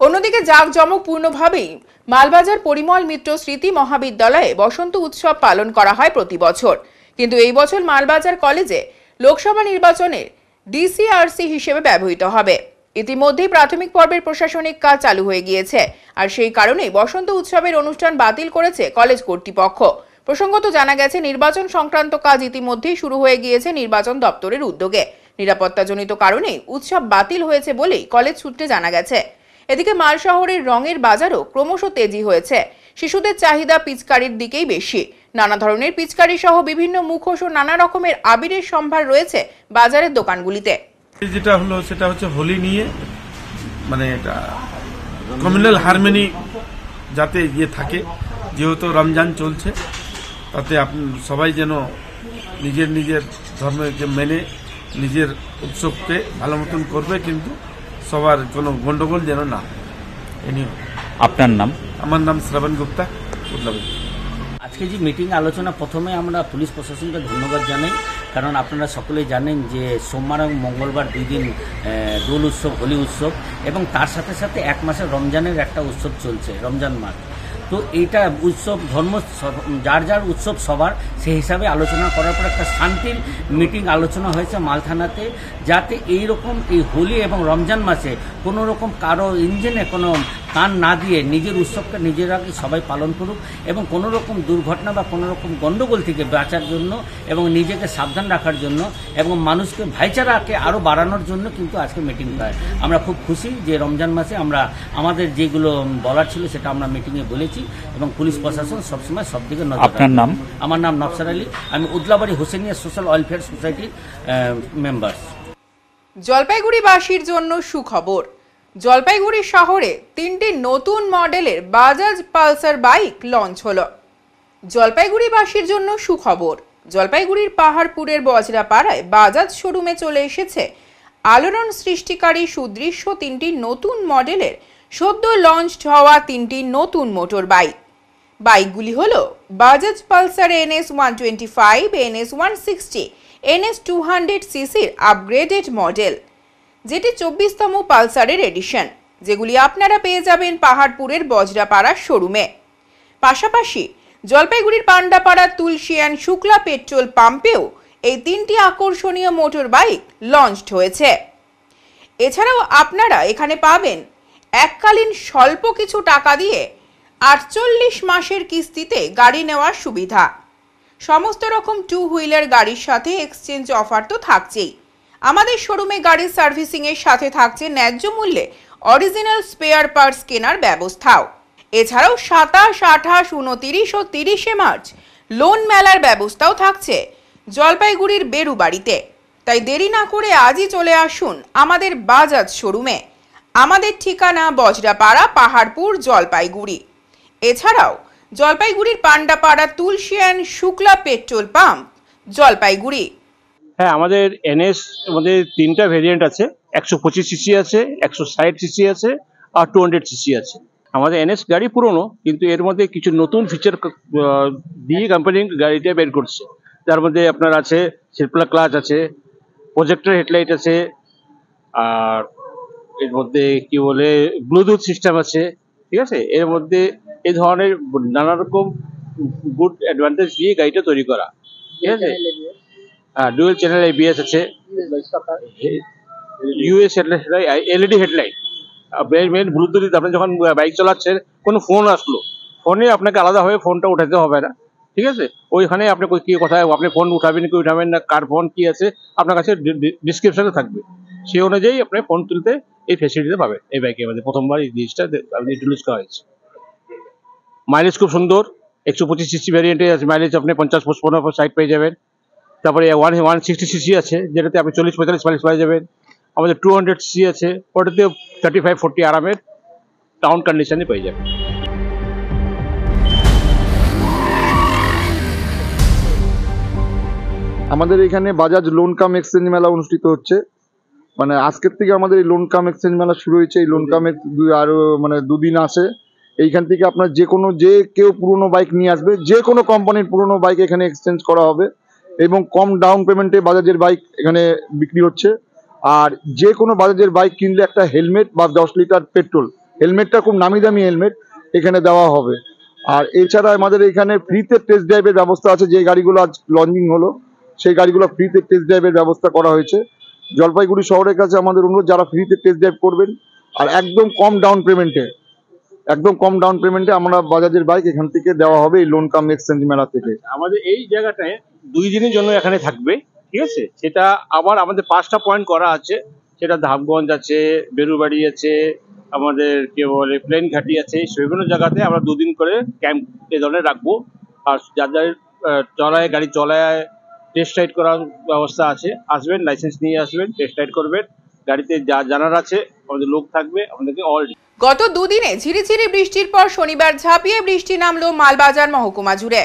অন্যদিকে জাঁকজমকপূর্ণভাবেই মালবাজার পরিমল মিত্র স্মৃতি মহাবিদ্যালয়ে বসন্ত উৎসব পালন করা হয় প্রতি বছর। কিন্তু এই বছর মালবাজার কলেজে লোকসভা নির্বাচনের ডিসিআরসি হিসেবে ব্যবহৃত হবে। ইতিমধ্যেই প্রাথমিক পর্বের প্রশাসনিক কাজ চালু হয়ে গিয়েছে, আর সেই কারণেই বসন্ত উৎসবের অনুষ্ঠান বাতিল করেছে কলেজ কর্তৃপক্ষ। প্রসঙ্গত জানা গেছে, নির্বাচন সংক্রান্ত কাজ ইতিমধ্যেই শুরু হয়ে গিয়েছে নির্বাচন দপ্তরের উদ্যোগে। নিরাপত্তাজনিত কারণেই উৎসব বাতিল হয়েছে বলেই কলেজ সূত্রে জানা গেছে। এদিকে মাল শহরের রঙের বাজারও ক্রমশ তেজি হয়েছে। শিশুদের চাহিদা পিচকারির দিকেই বেশি। নানা ধরনের পিচকারি সহ বিভিন্ন মুখোশ ও নানা রকমের আবিরের সম্ভার রয়েছে বাজারের দোকানগুলিতে। যেটা হলো সেটা হচ্ছে হোলি নিয়ে, মানে এটা কমিউনাল হারমোনি যাতে থাকে, যেহেতু রমজান চলছে, তাতে সবাই যেন নিজের নিজের ধর্মকে মেনে নিজের উৎসবকে ভালো মতন করবে, কিন্তু সবার কোনো গন্ডগোল যেন না। আপনার নাম? আমার নাম শ্রবণ গুপ্তা, উদলাবাড়ি। আজকে যে মিটিং আলোচনা, প্রথমে আমরা পুলিশ প্রশাসনকে ধন্যবাদ জানাই, কারণ আপনারা সকলেই জানেন যে সোমবার এবং মঙ্গলবার 2 দিন দোল উৎসব, হোলি উৎসব, এবং তার সাথে সাথে 1 মাসের রমজানের একটা উৎসব চলছে, রমজান মাস। তো এইটা উৎসব ধর্ম যার যার উৎসব সবার, সেই হিসাবে আলোচনা করার পর একটা শান্তির মিটিং আলোচনা হয়েছে মাল থানাতে, যাতে এইরকম এই হোলি এবং রমজান মাসে কোনো রকম কারো ইঞ্জিনে কোনো কান না দিয়ে নিজের উৎসবকে নিজেরা সবাই পালন করুক, এবং কোনো রকম দুর্ঘটনা বা কোনো রকম গণ্ডগোল থেকে বাঁচার জন্য এবং নিজেকে সাবধান রাখার জন্য এবং মানুষকে ভাইচারাকে আরও বাড়ানোর জন্য কিন্তু আজকে মিটিং হয়। আমরা খুব খুশি যে রমজান মাসে আমরা আমাদের যেগুলো বলার ছিল সেটা আমরা মিটিংয়ে বলেছি, এবং পুলিশ প্রশাসন সবসময় সব দিকে নজর। আপনার নাম? আমার নাম নফসর আলী, আমি উদলাবাড়ি হোসেনিয়া সোশ্যাল ওয়েলফেয়ার সোসাইটির মেম্বার। জলপাইগুড়িবাসীর জন্য সুখবর। জলপাইগুড়ি শহরে 3টি নতুন মডেলের বাজাজ পালসার বাইক লঞ্চ হলো। জলপাইগুড়িবাসীর জন্য সুখবর। জলপাইগুড়ির পাহাড়পুরের বজরাপাড়ায় বাজাজ শোরুমে চলে এসেছে আলোড়ন সৃষ্টিকারী সুদৃশ্য 3টি নতুন মডেলের সদ্য লঞ্চড হওয়া 3টি নতুন মোটর বাইক। বাইকগুলি হলো Bajaj pulsar NS 125, NS 160, NS 200 সিসির আপগ্রেডেড মডেল, যেটি 24তম পালসারের এডিশন, যেগুলি আপনারা পেয়ে যাবেন পাহাড়পুরের বজরাপাড়ার শোরুমে। পাশাপাশি জলপাইগুড়ির পান্ডাপাড়া তুলসী অ্যান্ড শুক্লা পেট্রোল পাম্পেও এই 3টি আকর্ষণীয় মোটর বাইক লঞ্চড হয়েছে। এছাড়াও আপনারা এখানে পাবেন এককালীন স্বল্প কিছু টাকা দিয়ে 48 মাসের কিস্তিতে গাড়ি নেওয়ার সুবিধা। সমস্ত রকম 2 হুইলার গাড়ির সাথে এক্সচেঞ্জ অফার তো থাকছেই। আমাদের শোরুমে গাড়ির সার্ভিসিংয়ের সাথে থাকছে ন্যায্য মূল্যে অরিজিনাল স্পেয়ার পার্টস কেনার ব্যবস্থাও। এছাড়াও 27, 28, 29 ও 30শে মার্চ লোন মেলার ব্যবস্থাও থাকছে জলপাইগুড়ির বেরুবাড়িতে। তাই দেরি না করে আজই চলে আসুন আমাদের বাজাজ শোরুমে। আমাদের ঠিকানা বজরাপাড়া, পাহাড়পুর, জলপাইগুড়ি। এছাড়াও জলপাইগুড়ির Pandapara Tulsi and Shukla petrol pump, Jalpaiguri. হ্যাঁ, আমাদের NS আমাদের 3টা ভেরিয়েন্ট আছে, 125 সিসি আছে, 160 সিসি আছে আর 200 সিসি আছে। আমাদের NS গাড়ি পুরনো, কিন্তু এর মধ্যে কিছু নতুন ফিচার দিয়ে কোম্পানি গাড়িটা বের করছে। তার মধ্যে আপনার আছে সিলপ্লা ক্লাচ আছে, প্রজেক্টর হেডলাইট আছে, আর এর মধ্যে কি বলে ব্লুটুথ সিস্টেম আছে, ঠিক আছে। এর মধ্যে এই ধরনের নানা রকম গুড অ্যাডভান্টেজ দিয়ে গাড়িটা তৈরি করা, ঠিক আছে। ডুয়েল চ্যানেল ABS আছে, US LED headlight, main bluetooth. আপনি যখন বাইক চালাচ্ছেন, কোনো ফোন আসলো, ফোনে আপনাকে আলাদাভাবে ফোনটা উঠাতে হবে না, ঠিক আছে। ওইখানে আপনি কি কোথায় আপনি ফোন উঠাবেন কি উঠাবেন না, কার ফোন কি আছে আপনার কাছে ডিসক্রিপশনে থাকবে, সেই অনুযায়ী আপনি ফোন তুলতে এই ফেসিলিটিতে পাবেন। এই বাইকে আমাদের প্রথমবার এই জিনিসটা ইন্ট্রোডিউস করা হয়েছে। মাইলেজ খুব সুন্দর, 125 সিসি ভ্যারিয়েন্টে আছে, মাইলেজ আপনি 50-55 সাইড পেয়ে যাবেন। তারপরে 160 সিসি আছে, যেটাতে আপনি 40-45 মাইলেজ পেয়ে যাবেন। আমাদের 200 সিসি আছে, ওটাতে 35-40 আরামের টাউন কন্ডিশনে পেয়ে যাবেন। আমাদের এখানে বাজাজ লোন কাম এক্সচেঞ্জ মেলা অনুষ্ঠিত হচ্ছে। মানে আজকের থেকে আমাদের এই লোন কাম এক্সচেঞ্জ মেলা শুরু হয়েছে। এই লোন কাম আরো 2 দিন আছে। এইখান থেকে আপনার যে কেউ পুরনো বাইক নিয়ে আসবে, যে কোনো কোম্পানির পুরনো বাইক এখানে এক্সচেঞ্জ করা হবে এবং কম ডাউন পেমেন্টে বাজাজের বাইক এখানে বিক্রি হচ্ছে। আর যে কোনো বাজাজের বাইক কিনলে একটা হেলমেট বা 10 লিটার পেট্রোল, হেলমেটটা খুব নামি দামি হেলমেট এখানে দেওয়া হবে। আর এছাড়া আমাদের এখানে ফ্রিতে টেস্ট ড্রাইভের ব্যবস্থা আছে। যে গাড়িগুলো আজ লঞ্চিং হলো, সেই গাড়িগুলো ফ্রিতে টেস্ট ড্রাইভের ব্যবস্থা করা হয়েছে। জলপাইগুড়ি শহরের কাছে আমাদের অনুরোধ, যারা ফ্রিতে টেস্ট ড্রাইভ করবেন আর একদম কম ডাউন পেমেন্টে আমরা বাজাজের বাইক এখান থেকে দেওয়া হবে এই লোন কাম এক্সচেঞ্জ মেলা থেকে। আমাদের এই জায়গাটায় 2 দিনের জন্য এখানে থাকবে, ঠিক আছে। সেটা আবার আমাদের 5টা পয়েন্ট করা আছে, সেটা ধাপগঞ্জ আছে, বেরুবাড়ি আছে, আমাদের কি বলে প্লেন ঘাটি আছে। সেগুলো জায়গাতে আমরা 2 দিন করে ক্যাম্প এই ধরনের রাখবো। আর যাদের গাড়ি চলায় টেস্ট রাইড করার ব্যবস্থা আছে, আসবেন, লাইসেন্স নিয়ে আসবেন, টেস্ট রাইড করবেন। গাড়িতে যা জানার আছে আমাদের লোক থাকবে আমাদেরকে অলরেডি। গত 2 দিনে ঝিরিঝিরি বৃষ্টির পর শনিবার ঝাঁপিয়ে বৃষ্টি নামলো মালবাজার মহকুমা জুড়ে,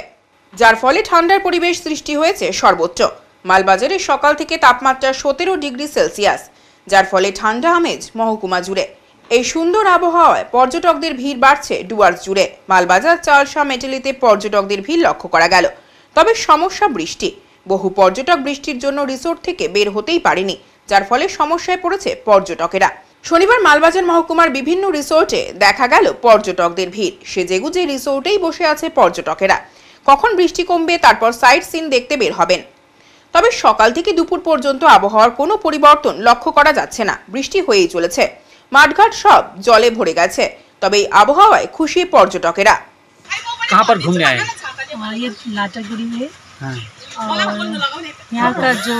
যার ফলে ঠান্ডার পরিবেশ সৃষ্টি হয়েছে সর্বত্র। মালবাজারে সকাল থেকে তাপমাত্রা 17 ডিগ্রি সেলসিয়াস, যার ফলে ঠান্ডা আমেজ মহকুমা জুড়ে। এই সুন্দর আবহাওয়ায় পর্যটকদের ভিড় বাড়ছে ডুয়ার্স জুড়ে। মালবাজার, চালসা, মেটেলিতে পর্যটকদের ভিড় লক্ষ্য করা গেল। তবে সমস্যা বৃষ্টি। বহু পর্যটক বৃষ্টির জন্য রিসোর্ট থেকে বের হতেই পারেনি, যার ফলে সমস্যায় পড়েছে পর্যটকেরা। শনিবার মালবাজার মহকুমার বিভিন্ন রিসোর্টে দেখা গেল পর্যটকদের ভিড়। সেজেগুজে রিসোর্টেই বসে আছে পর্যটকেরা। কখন বৃষ্টি কমবে তারপর সাইট সিন দেখতে বের হবেন। তবে সকাল থেকে দুপুর পর্যন্ত আবহাওয়ার কোনো পরিবর্তন লক্ষ্য করা যাচ্ছে না। বৃষ্টি হয়েই চলেছে, মাঠঘাট সব জলে ভরে গেছে। তবে এই আবহাওয়ায় খুশি পর্যটকেরা। कहाँ पर घूमने आए हैं? ये लाटागुड़ी है। और यहाँ का जो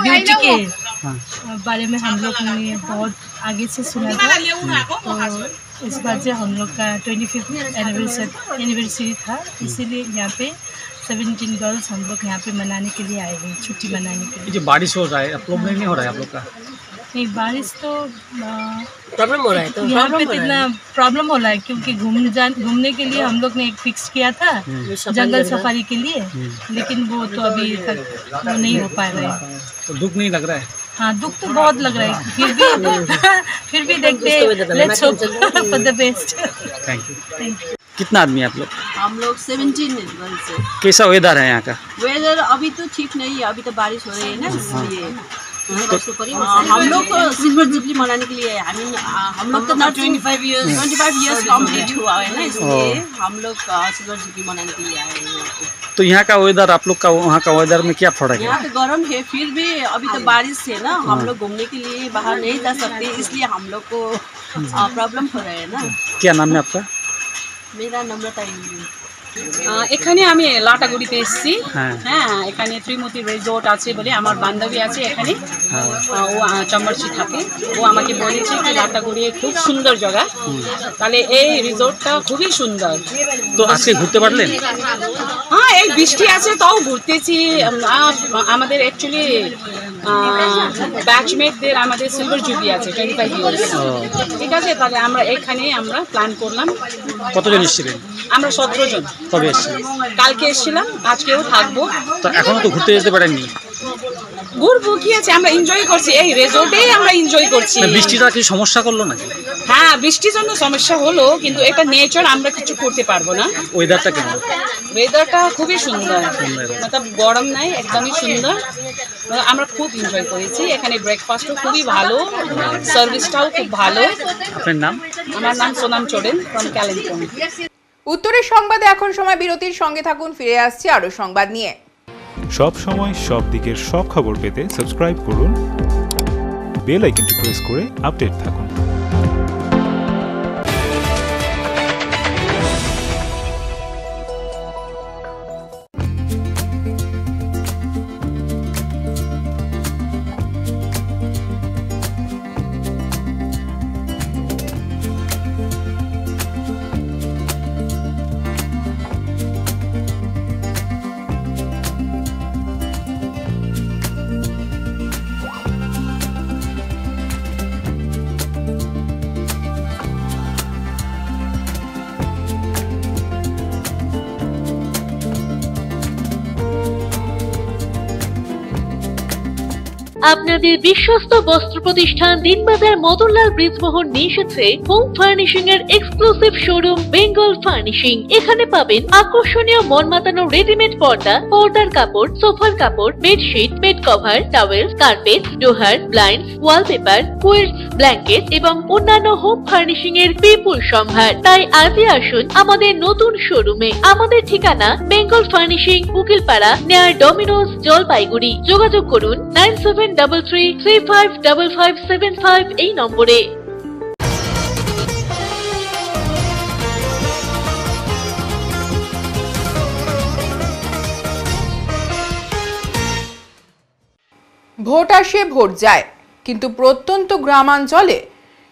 ब्यूटी के बारे में हम लोग ने बहुत आगे से सुना था, तो इस बार से हम लोग का 25th एनिवर्सरी था, इसीलिए यहाँ पे 17 गर्ल्स हम लोग यहाँ पे मनाने के लिए आए हैं, छुट्टी मनाने के लिए। जो बारिश हो रहा है, प्रॉब्लम नहीं हो रहा है आप लोग का? नहीं, बारिश तो प्रॉब्लम हो रहा है, तो यहाँ पे तो इतना प्रॉब्लम हो रहा है क्योंकि घूमने के लिए हम लोग ने एक फिक्स किया था जंगल सफारी के लिए, लेकिन वो तो अभी तक वो नहीं हो पा रहा है। तो दुख नहीं लग रहा है? हाँ, दुख तो बहुत लग रहा है, फिर भी देखते हैं, let's hope for the best. Thank you. कितना आदमी है आप लोग? हम लोग 17 गर्ल्स है। कैसा वेदर है यहाँ का? वेदर अभी तो ठीक नहीं है, अभी तो बारिश हो रही है ना, इसलिए हम लोग सिल्वर जुबली मनाने के लिए हम लोग तो 25 इयर्स कंप्लीट हुआ है ना, इसलिए हम लोग सिल्वर जुबली मनाने के लिए आए हैं। तो यहाँ का वेदर आप लोग का वहाँ का वेदर में क्या फर्क है? यहाँ पे गर्म है, फिर भी अभी तो बारिश है ना, हम लोग घूमने के लिए बाहर नहीं जा सकते, इसलिए हम लोग को प्रॉब्लम हो रहा है ना। क्या नाम है आपका? मेरा नम्रता ইংলিশ। এখানে আমি লাটাগুড়িতে এসেছি। হ্যাঁ, এখানে ত্রিমূর্তি রিসোর্ট আছে বলে আমার বান্ধবী আছে এখানে, ও চম্বরচি থাকে, ও আমাকে বলেছে যে লাটাগুড়ি খুব সুন্দর জায়গা, তাহলে এই রিসোর্টটা খুবই সুন্দর। তো আজকে ঘুরতে পারলেন? হ্যাঁ, এই বৃষ্টি আছে তাও ঘুরতেছি। আমাদের অ্যাকচুয়ালি ব্যাচমেটদের আমাদের সিলভার জুবলি আছে 25 ইয়ার্স, ঠিক আছে, তাহলে আমরা এখানে আমরা প্ল্যান করলাম। কতজন এসেছিলেন? আমরা 17 জন। কবে এসেছিলেন? কালকে এসেছিলাম, আজকেও থাকবো। তো এখনো তো ঘুরতে যেতে পারেননি? ঘুরবো, কি আছে, আমরা এনজয় করছি, এই রিসোর্টেই আমরা এনজয় করছি। বৃষ্টিটা কি সমস্যা করলো নাকি? হ্যাঁ, বৃষ্টির জন্য সমস্যা হলো, কিন্তু এটা নেচার, আমরা কিছু করতে পারবো না। ওয়েদারটা কেমন? ওয়েদারটা খুবই সুন্দর, मतलब গরম নাই, একদমই সুন্দর, আমরা খুব এনজয় করেছি। এখানে ব্রেকফাস্টও খুবই ভালো, সার্ভিসটাও খুব ভালো। আপনার নাম? আমার নাম সোনাম চোরেন, ফ্রম কালিম্পং। উত্তরের সংবাদে এখন সময় বিরতির, সঙ্গে থাকুন, ফিরে আসছি আরো সংবাদ নিয়ে। সব সময় সব দিকের সব খবর পেতে সাবস্ক্রাইব করুন, বেল আইকনটি প্রেস করে আপডেট থাকুন। আপনাদের বিশ্বস্ত বস্ত্র প্রতিষ্ঠান দিনবাজার মদনলাল ব্রিজমোহন নিয়ে এসেছে হোম ফার্নিশিং এর এক্সক্লুসিভ শোরুম বেঙ্গল ফার্নিশিং। এখানে পাবেন আকর্ষণীয় মন মাতানো রেডিমেড পর্দা, পর্দার কাপড়, সোফার কাপড়, bedsheet, bed cover, towel, carpet, ডোহার, ব্লাইন্ডস, ওয়ালপেপার, কুইলস, ব্ল্যাঙ্কেট এবং অন্যান্য হোম ফার্নিশিং এর বিপুল সম্ভার। তাই আজই আসুন আমাদের নতুন শোরুমে। আমাদের ঠিকানা Bengal furnishing, Ukilpara, near Domino's, Jalpaiguri. যোগাযোগ করুন 9733355575 এই নম্বরে। ভোট আসে ভোট যায়, কিন্তু প্রত্যন্ত গ্রামাঞ্চলে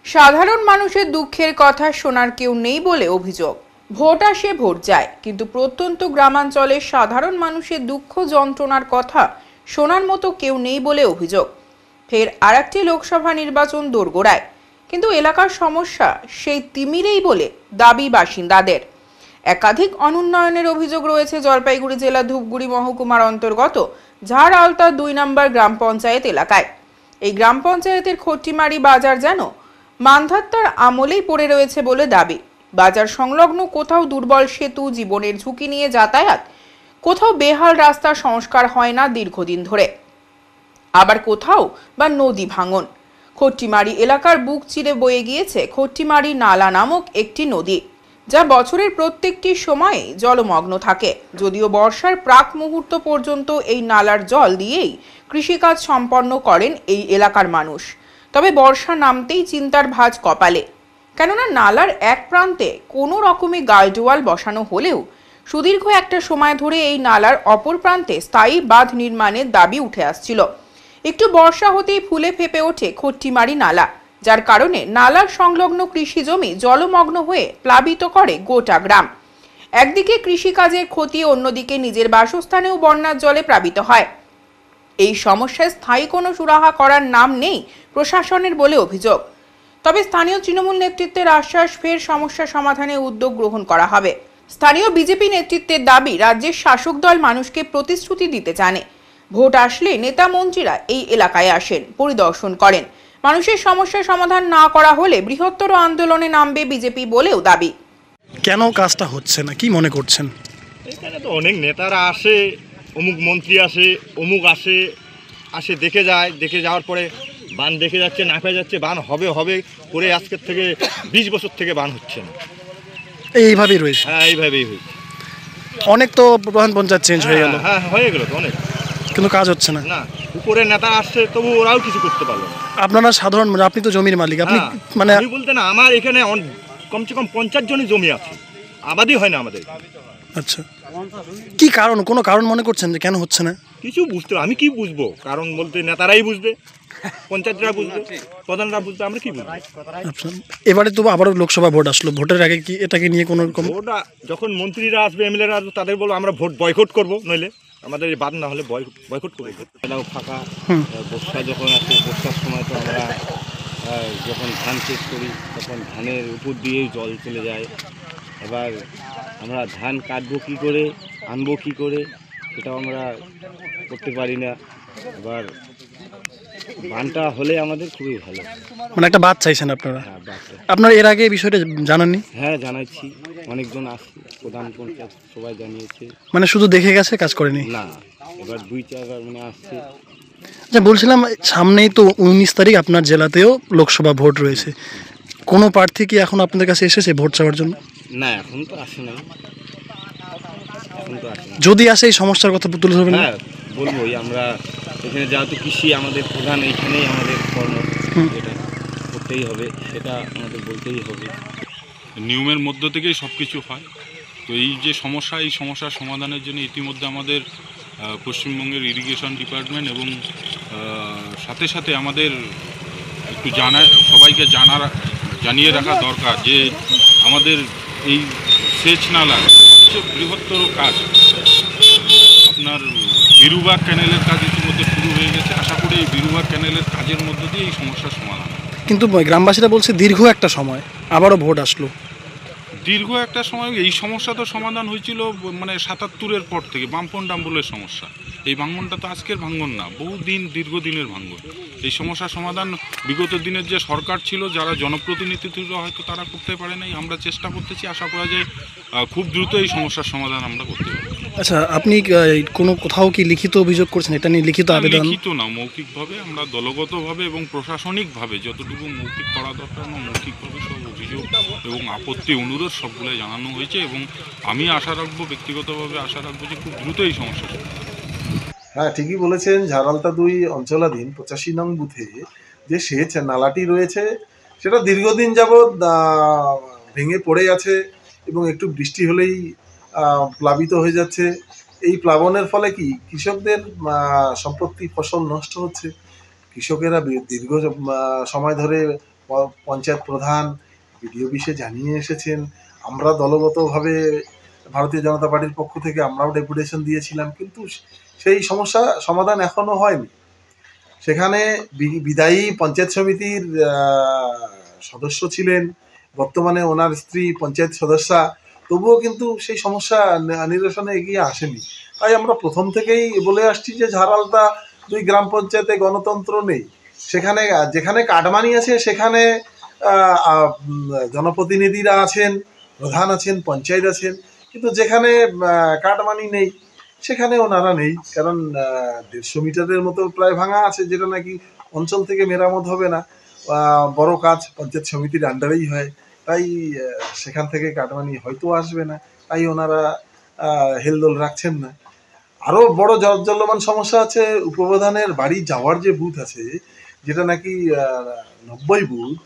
সাধারণ মানুষের দুঃখের কথা শোনার কেউ নেই বলে অভিযোগ। ভোট আসে ভোট যায়, কিন্তু প্রত্যন্ত গ্রামাঞ্চলে সাধারণ মানুষের দুঃখ যন্ত্রণার কথা শোনার মতো কেউ নেই বলে অভিযোগ। ফের আরেকটি লোকসভা নির্বাচন দোরগোড়ায়, কিন্তু এলাকার সমস্যা সেই তিমিরেই বলে দাবি বাসিন্দাদের। একাধিক অনুন্নয়নের অভিযোগ রয়েছে জলপাইগুড়ি জেলা ধূপগুড়ি মহকুমার অন্তর্গত ঝাড় আলতা 2 নম্বর গ্রাম পঞ্চায়েত এলাকায়। এই গ্রাম পঞ্চায়েতের খট্টিমারি বাজার যেন মান্ধাত্তার আমলেই পড়ে রয়েছে বলে দাবি। বাজার সংলগ্ন কোথাও দুর্বল সেতু, জীবনের ঝুঁকি নিয়ে যাতায়াত, কোথাও বেহাল রাস্তা সংস্কার হয় না দীর্ঘদিন ধরে, আবার কোথাও বা নদী ভাঙন। খট্টিমারি এলাকার বুক চিরে বয়ে গিয়েছে খট্টিমারি নালা নামক একটি নদী, যা বছরের প্রত্যেকটি সময়ে জলমগ্ন থাকে। যদিও বর্ষার প্রাক মুহূর্ত পর্যন্ত এই নালার জল দিয়েই কৃষিকাজ সম্পন্ন করেন এই এলাকার মানুষ। তবে বর্ষা নামতেই চিন্তার ভাঁজ কপালে, কেননা নালার এক প্রান্তে কোনো রকমে গার্ডওয়াল বসানো হলেও সুদীর্ঘ একটা সময় ধরে এই নালার অপর প্রান্তে স্থায়ী বাঁধ নির্মাণের দাবি উঠে আসছিল। একটু বর্ষা হতেই ফুলে ফেপে ওঠে খট্টিমারি নালা, যার কারণে নালার সংলগ্ন কৃষি জমি জলমগ্ন হয়ে প্লাবিত করে গোটা গ্রাম। একদিকে কৃষিকাজের ক্ষতি, অন্যদিকে নিজের বাসস্থানেও বন্যার জলে প্লাবিত হয়। এই সমস্যায় স্থায়ী কোনো সুরাহা করার নাম নেই প্রশাসনের বলে অভিযোগ। তবে স্থানীয় তৃণমূল নেতৃত্বের আশ্বাস, ফের সমস্যা সমাধানে উদ্যোগ গ্রহণ করা হবে। স্থানীয় বিজেপি নেতৃত্বের দাবি, রাজ্যের শাসক দল মানুষকে প্রতিশ্রুতি দিতে জানে। ভোট আসলে নেতা মন্ত্রীরা এই এলাকায় আসেন, পরিদর্শন করেন। মানুষের সমস্যার সমাধান না করা হলে বৃহত্তর আন্দোলনে নামবে বিজেপি বলেও দাবি। কেন কাজটা হচ্ছে না, কি মনে করছেন? এখানে তো অনেক নেতারা আসে, অমুক মন্ত্রী আসে, অমুক আসে দেখে যায়, দেখে যাওয়ার পরে বান দেখে যাচ্ছে, না পেয়ে যাচ্ছে, বান হবে হবে করে আজকের থেকে 20 বছর থেকে বান হচ্ছে না। এইভাবেই রয়েছে? হ্যাঁ, এইভাবেই হয়েছে। অনেক তো প্রধান পঞ্চায়েত চেঞ্জ হয়ে গেল। হ্যাঁ, হয়ে গেল তো অনেক, কিন্তু কাজ হচ্ছে না। না, উপরে নেতা আসছে তবু ওরাও কিছু করতে পারলো না। আপনারা সাধারণ, আপনি তো জমির মালিক, আপনি মানে আমি বলতে না, আমার এখানে কমসে কম 50 জনের জমি আছে, আবাদই হয় না আমাদের। আচ্ছা, কি কারণ, কোনো কারণ মনে করছেন যে কেন হচ্ছে না? কিছু বুঝতে, আমি কি বুঝবো? কারণ বলতে নেতারাই বুঝবে, পঞ্চায়েতরা বুঝবে, প্রধানরা বুঝবে, আমরা কি বুঝবো? এবারে তো আবারও লোকসভা ভোট আসলো, ভোটের আগে কি এটাকে নিয়ে কোনো রকম? ভোট যখন মন্ত্রীরা আসবে, এমএলএরা আসবে, তাদের বলবো আমরা ভোট বয়কট করবো, নইলে আমাদের বাদ না হলে বয়কট করবো। এটাও ফাঁকা, বর্ষা যখন আসে, বর্ষার সময় তো আমরা যখন ধান চাষ করি তখন ধানের উপর দিয়েই জল চলে যায়। এবার আমরা ধান কাটবো কী করে, আনবো কী করে, সেটাও আমরা করতে পারি না। এবার বানটা হলে আমাদের খুবই ভালো। মানে একটা বাদ চাইছেন আপনারা? আপনারা এর আগে এই বিষয়টা জানাননি? হ্যাঁ, জানাচ্ছি, অনেকজন আসছে, প্রধান পঞ্চায়েত সবাই জানিয়েছে। মানে শুধু দেখে গেছে, কাজ করেনি? না, এবার 2-4 বার মানে আসছে। আচ্ছা, বলছিলাম সামনেই তো 19 তারিখ আপনার জেলাতেও লোকসভা ভোট রয়েছে, কোনো প্রার্থী কি এখন আপনাদের কাছে এসেছে ভোট চাওয়ার জন্য? না, এখন তো আসে নাই। যদি আসে এই সমস্যার কথা তুলে ধরবেন? হ্যাঁ, বলবোই। আমরা এখানে যেহেতু কৃষি আমাদের প্রধান, এইখানেই আমাদের কর্ম, যেটা করতেই হবে সেটা আমাদের বলতেই হবে। নিয়মের মধ্য থেকেই সব কিছু হয়। তো এই যে সমস্যা, এই সমস্যার সমাধানের জন্য ইতিমধ্যে আমাদের পশ্চিমবঙ্গের ইরিগেশন ডিপার্টমেন্ট এবং সাথে সাথে আমাদের একটু সবাইকে জানিয়ে রাখা দরকার যে আমাদের এই সেচ নালার সবচেয়ে বৃহত্তর কাজ আপনার বিরুবাগ ক্যানেলের কাজ ইতিমধ্যে শুরু হয়ে গেছে। আশা করি এই বিরুবাগ ক্যানেলের কাজের মধ্য দিয়ে এই সমস্যার সমাধান। কিন্তু গ্রামবাসীরা বলছে দীর্ঘ একটা সময়, আবারও ভোট আসলো। দীর্ঘ একটা সময় এই সমস্যা তো সমাধান হয়েছিল মানে 77-এর পর থেকে, বামপন ডাম্বলের সমস্যা। এই ভাঙনটা তো আজকের ভাঙন না, দীর্ঘদিনের ভাঙন। এই সমস্যার সমাধান বিগত দিনের যে সরকার ছিল, যারা জনপ্রতিনিধি ছিল, হয়তো তারা করতে পারে নাই। আমরা চেষ্টা করতেছি, আশা করা যায় খুব দ্রুত এই সমস্যার সমাধান আমরা করতে পারব। আচ্ছা, আপনি কোথাও কি লিখিত অভিযোগ করছেন এটা নিয়ে? লিখিত আবেদন? লিখিত না, মৌখিকভাবে আমরা দলগতভাবে এবং প্রশাসনিকভাবে যতটুকু মৌখিক করা দরকার মৌখিকভাবে সব অভিযোগ এবং আপত্তি, অনুরোধ সবগুলো জানানো হয়েছে। এবং আমি আশা রাখবো, ব্যক্তিগতভাবে আশা রাখবো যে খুব দ্রুত এই সমস্যা। হ্যাঁ, ঠিকই বলেছেন। ঝাড়ালতা 2 অঞ্চলাধীন 85 নং বুথে যে সেচ নালাটি রয়েছে সেটা দীর্ঘদিন যাবৎ ভেঙে পড়ে আছে এবং একটু বৃষ্টি হলেই প্লাবিত হয়ে যাচ্ছে। এই প্লাবনের ফলে কি কৃষকদের সম্পত্তি, ফসল নষ্ট হচ্ছে। কৃষকেরা দীর্ঘ সময় ধরে পঞ্চায়েত প্রধান, বিডিও অফিসে জানিয়ে এসেছেন। আমরা দলগতভাবে ভারতীয় জনতা পার্টির পক্ষ থেকে আমরাও ডেপুটেশন দিয়েছিলাম, কিন্তু সেই সমস্যা সমাধান এখনো হয়নি। সেখানে বিদায়ী পঞ্চায়েত সমিতির সদস্য ছিলেন, বর্তমানে ওনার স্ত্রী পঞ্চায়েত সদস্যা, তবুও কিন্তু সেই সমস্যা নিরসনে এগিয়ে আসেনি। তাই আমরা প্রথম থেকেই বলে আসছি যে ঝাড়ালতা 2 গ্রাম পঞ্চায়েতে গণতন্ত্র নেই। সেখানে যেখানে কাটমানি আছে সেখানে জনপ্রতিনিধিরা আছেন, প্রধান আছেন, পঞ্চায়েত আছেন, কিন্তু যেখানে কাটমানি নেই সেখানে ওনারা নেই। কারণ 150 মিটারের মতো প্রায় ভাঙা আছে, যেটা নাকি অঞ্চল থেকে মেরামত হবে না, বড় কাজ পঞ্চায়েত সমিতির আন্ডারেই হয়। তাই সেখান থেকে কাটমানি হয়তো আসবে না, তাই ওনারা হেলদোল রাখছেন না। আরও বড় জলমান সমস্যা আছে, উপপ্রধানের বাড়ি যাওয়ার যে বুথ আছে, যেটা নাকি 90 বুথ,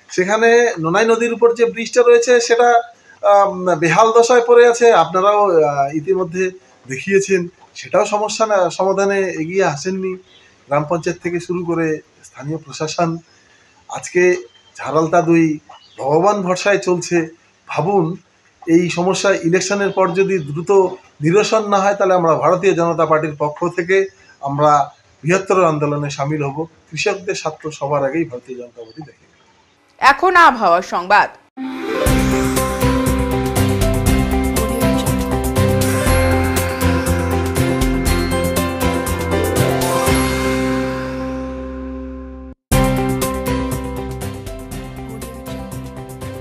সেখানে নোনাই নদীর উপর যে ব্রিজটা রয়েছে সেটা বেহাল দশায় পড়ে আছে। আপনারাও ইতিমধ্যে দেখিয়েছেন, সেটাও সমস্যা না সমাধানে এগিয়ে আসেননি গ্রাম পঞ্চায়েত থেকে শুরু করে স্থানীয় প্রশাসন। আজকে ঝাড়ালতা 2 ভগবান ভরসায় চলছে। ভাবুন, এই সমস্যা ইলেকশনের পর যদি দ্রুত নিরসন না হয় তাহলে আমরা ভারতীয় জনতা পার্টির পক্ষ থেকে আমরা বৃহত্তর আন্দোলনে সামিল হব। কৃষকদের স্বার্থ সবার আগেই ভারতীয় জনতা পার্টি দেখে। এখন আবহাওয়ার সংবাদ।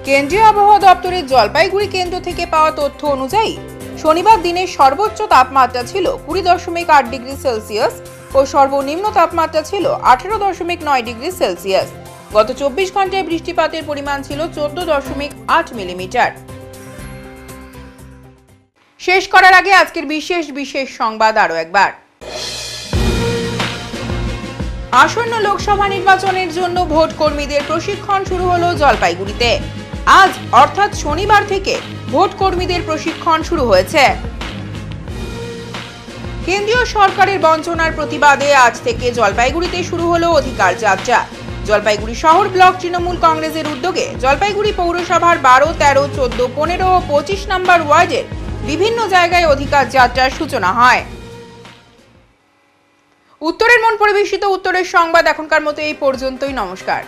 কেন্দ্রীয় আবহাওয়া দপ্তরের জলপাইগুড়ি কেন্দ্র থেকে পাওয়া তথ্য অনুযায়ী শনিবার দিনের সর্বোচ্চ তাপমাত্রা ছিল 20.8 ডিগ্রি সেলসিয়াস ও সর্বনিম্ন তাপমাত্রা ছিল 18.9 ডিগ্রি সেলসিয়াস। গত 24 ঘন্টায় বৃষ্টিপাতের পরিমাণ ছিল 14.8 মিলিমিটার। শেষ করার আগে আজকের বিশেষ সংবাদ আরো একবার। আসন্ন লোকসভা নির্বাচনের জন্য ভোট কর্মীদের প্রশিক্ষণ শুরু হলো জলপাইগুড়িতে। আজ অর্থাৎ শনিবার থেকে ভোট কর্মীদের প্রশিক্ষণ শুরু হয়েছে। কেন্দ্রীয় সরকারের বঞ্চনার প্রতিবাদে আজ থেকে জলপাইগুড়িতে শুরু হলো অধিকার যাত্রা। জলপাইগুড়ি শহর ব্লক তৃণমূল কংগ্রেসের উদ্যোগে জলপাইগুড়ি পৌরসভার 12, 13, 14, 15 ও 25 নম্বর ওয়ার্ডের বিভিন্ন জায়গায় অধিকার যাত্রার সূচনা হয়। উত্তরের মন পরিবেশিত উত্তরের সংবাদ এখনকার মতো এই পর্যন্তই। নমস্কার।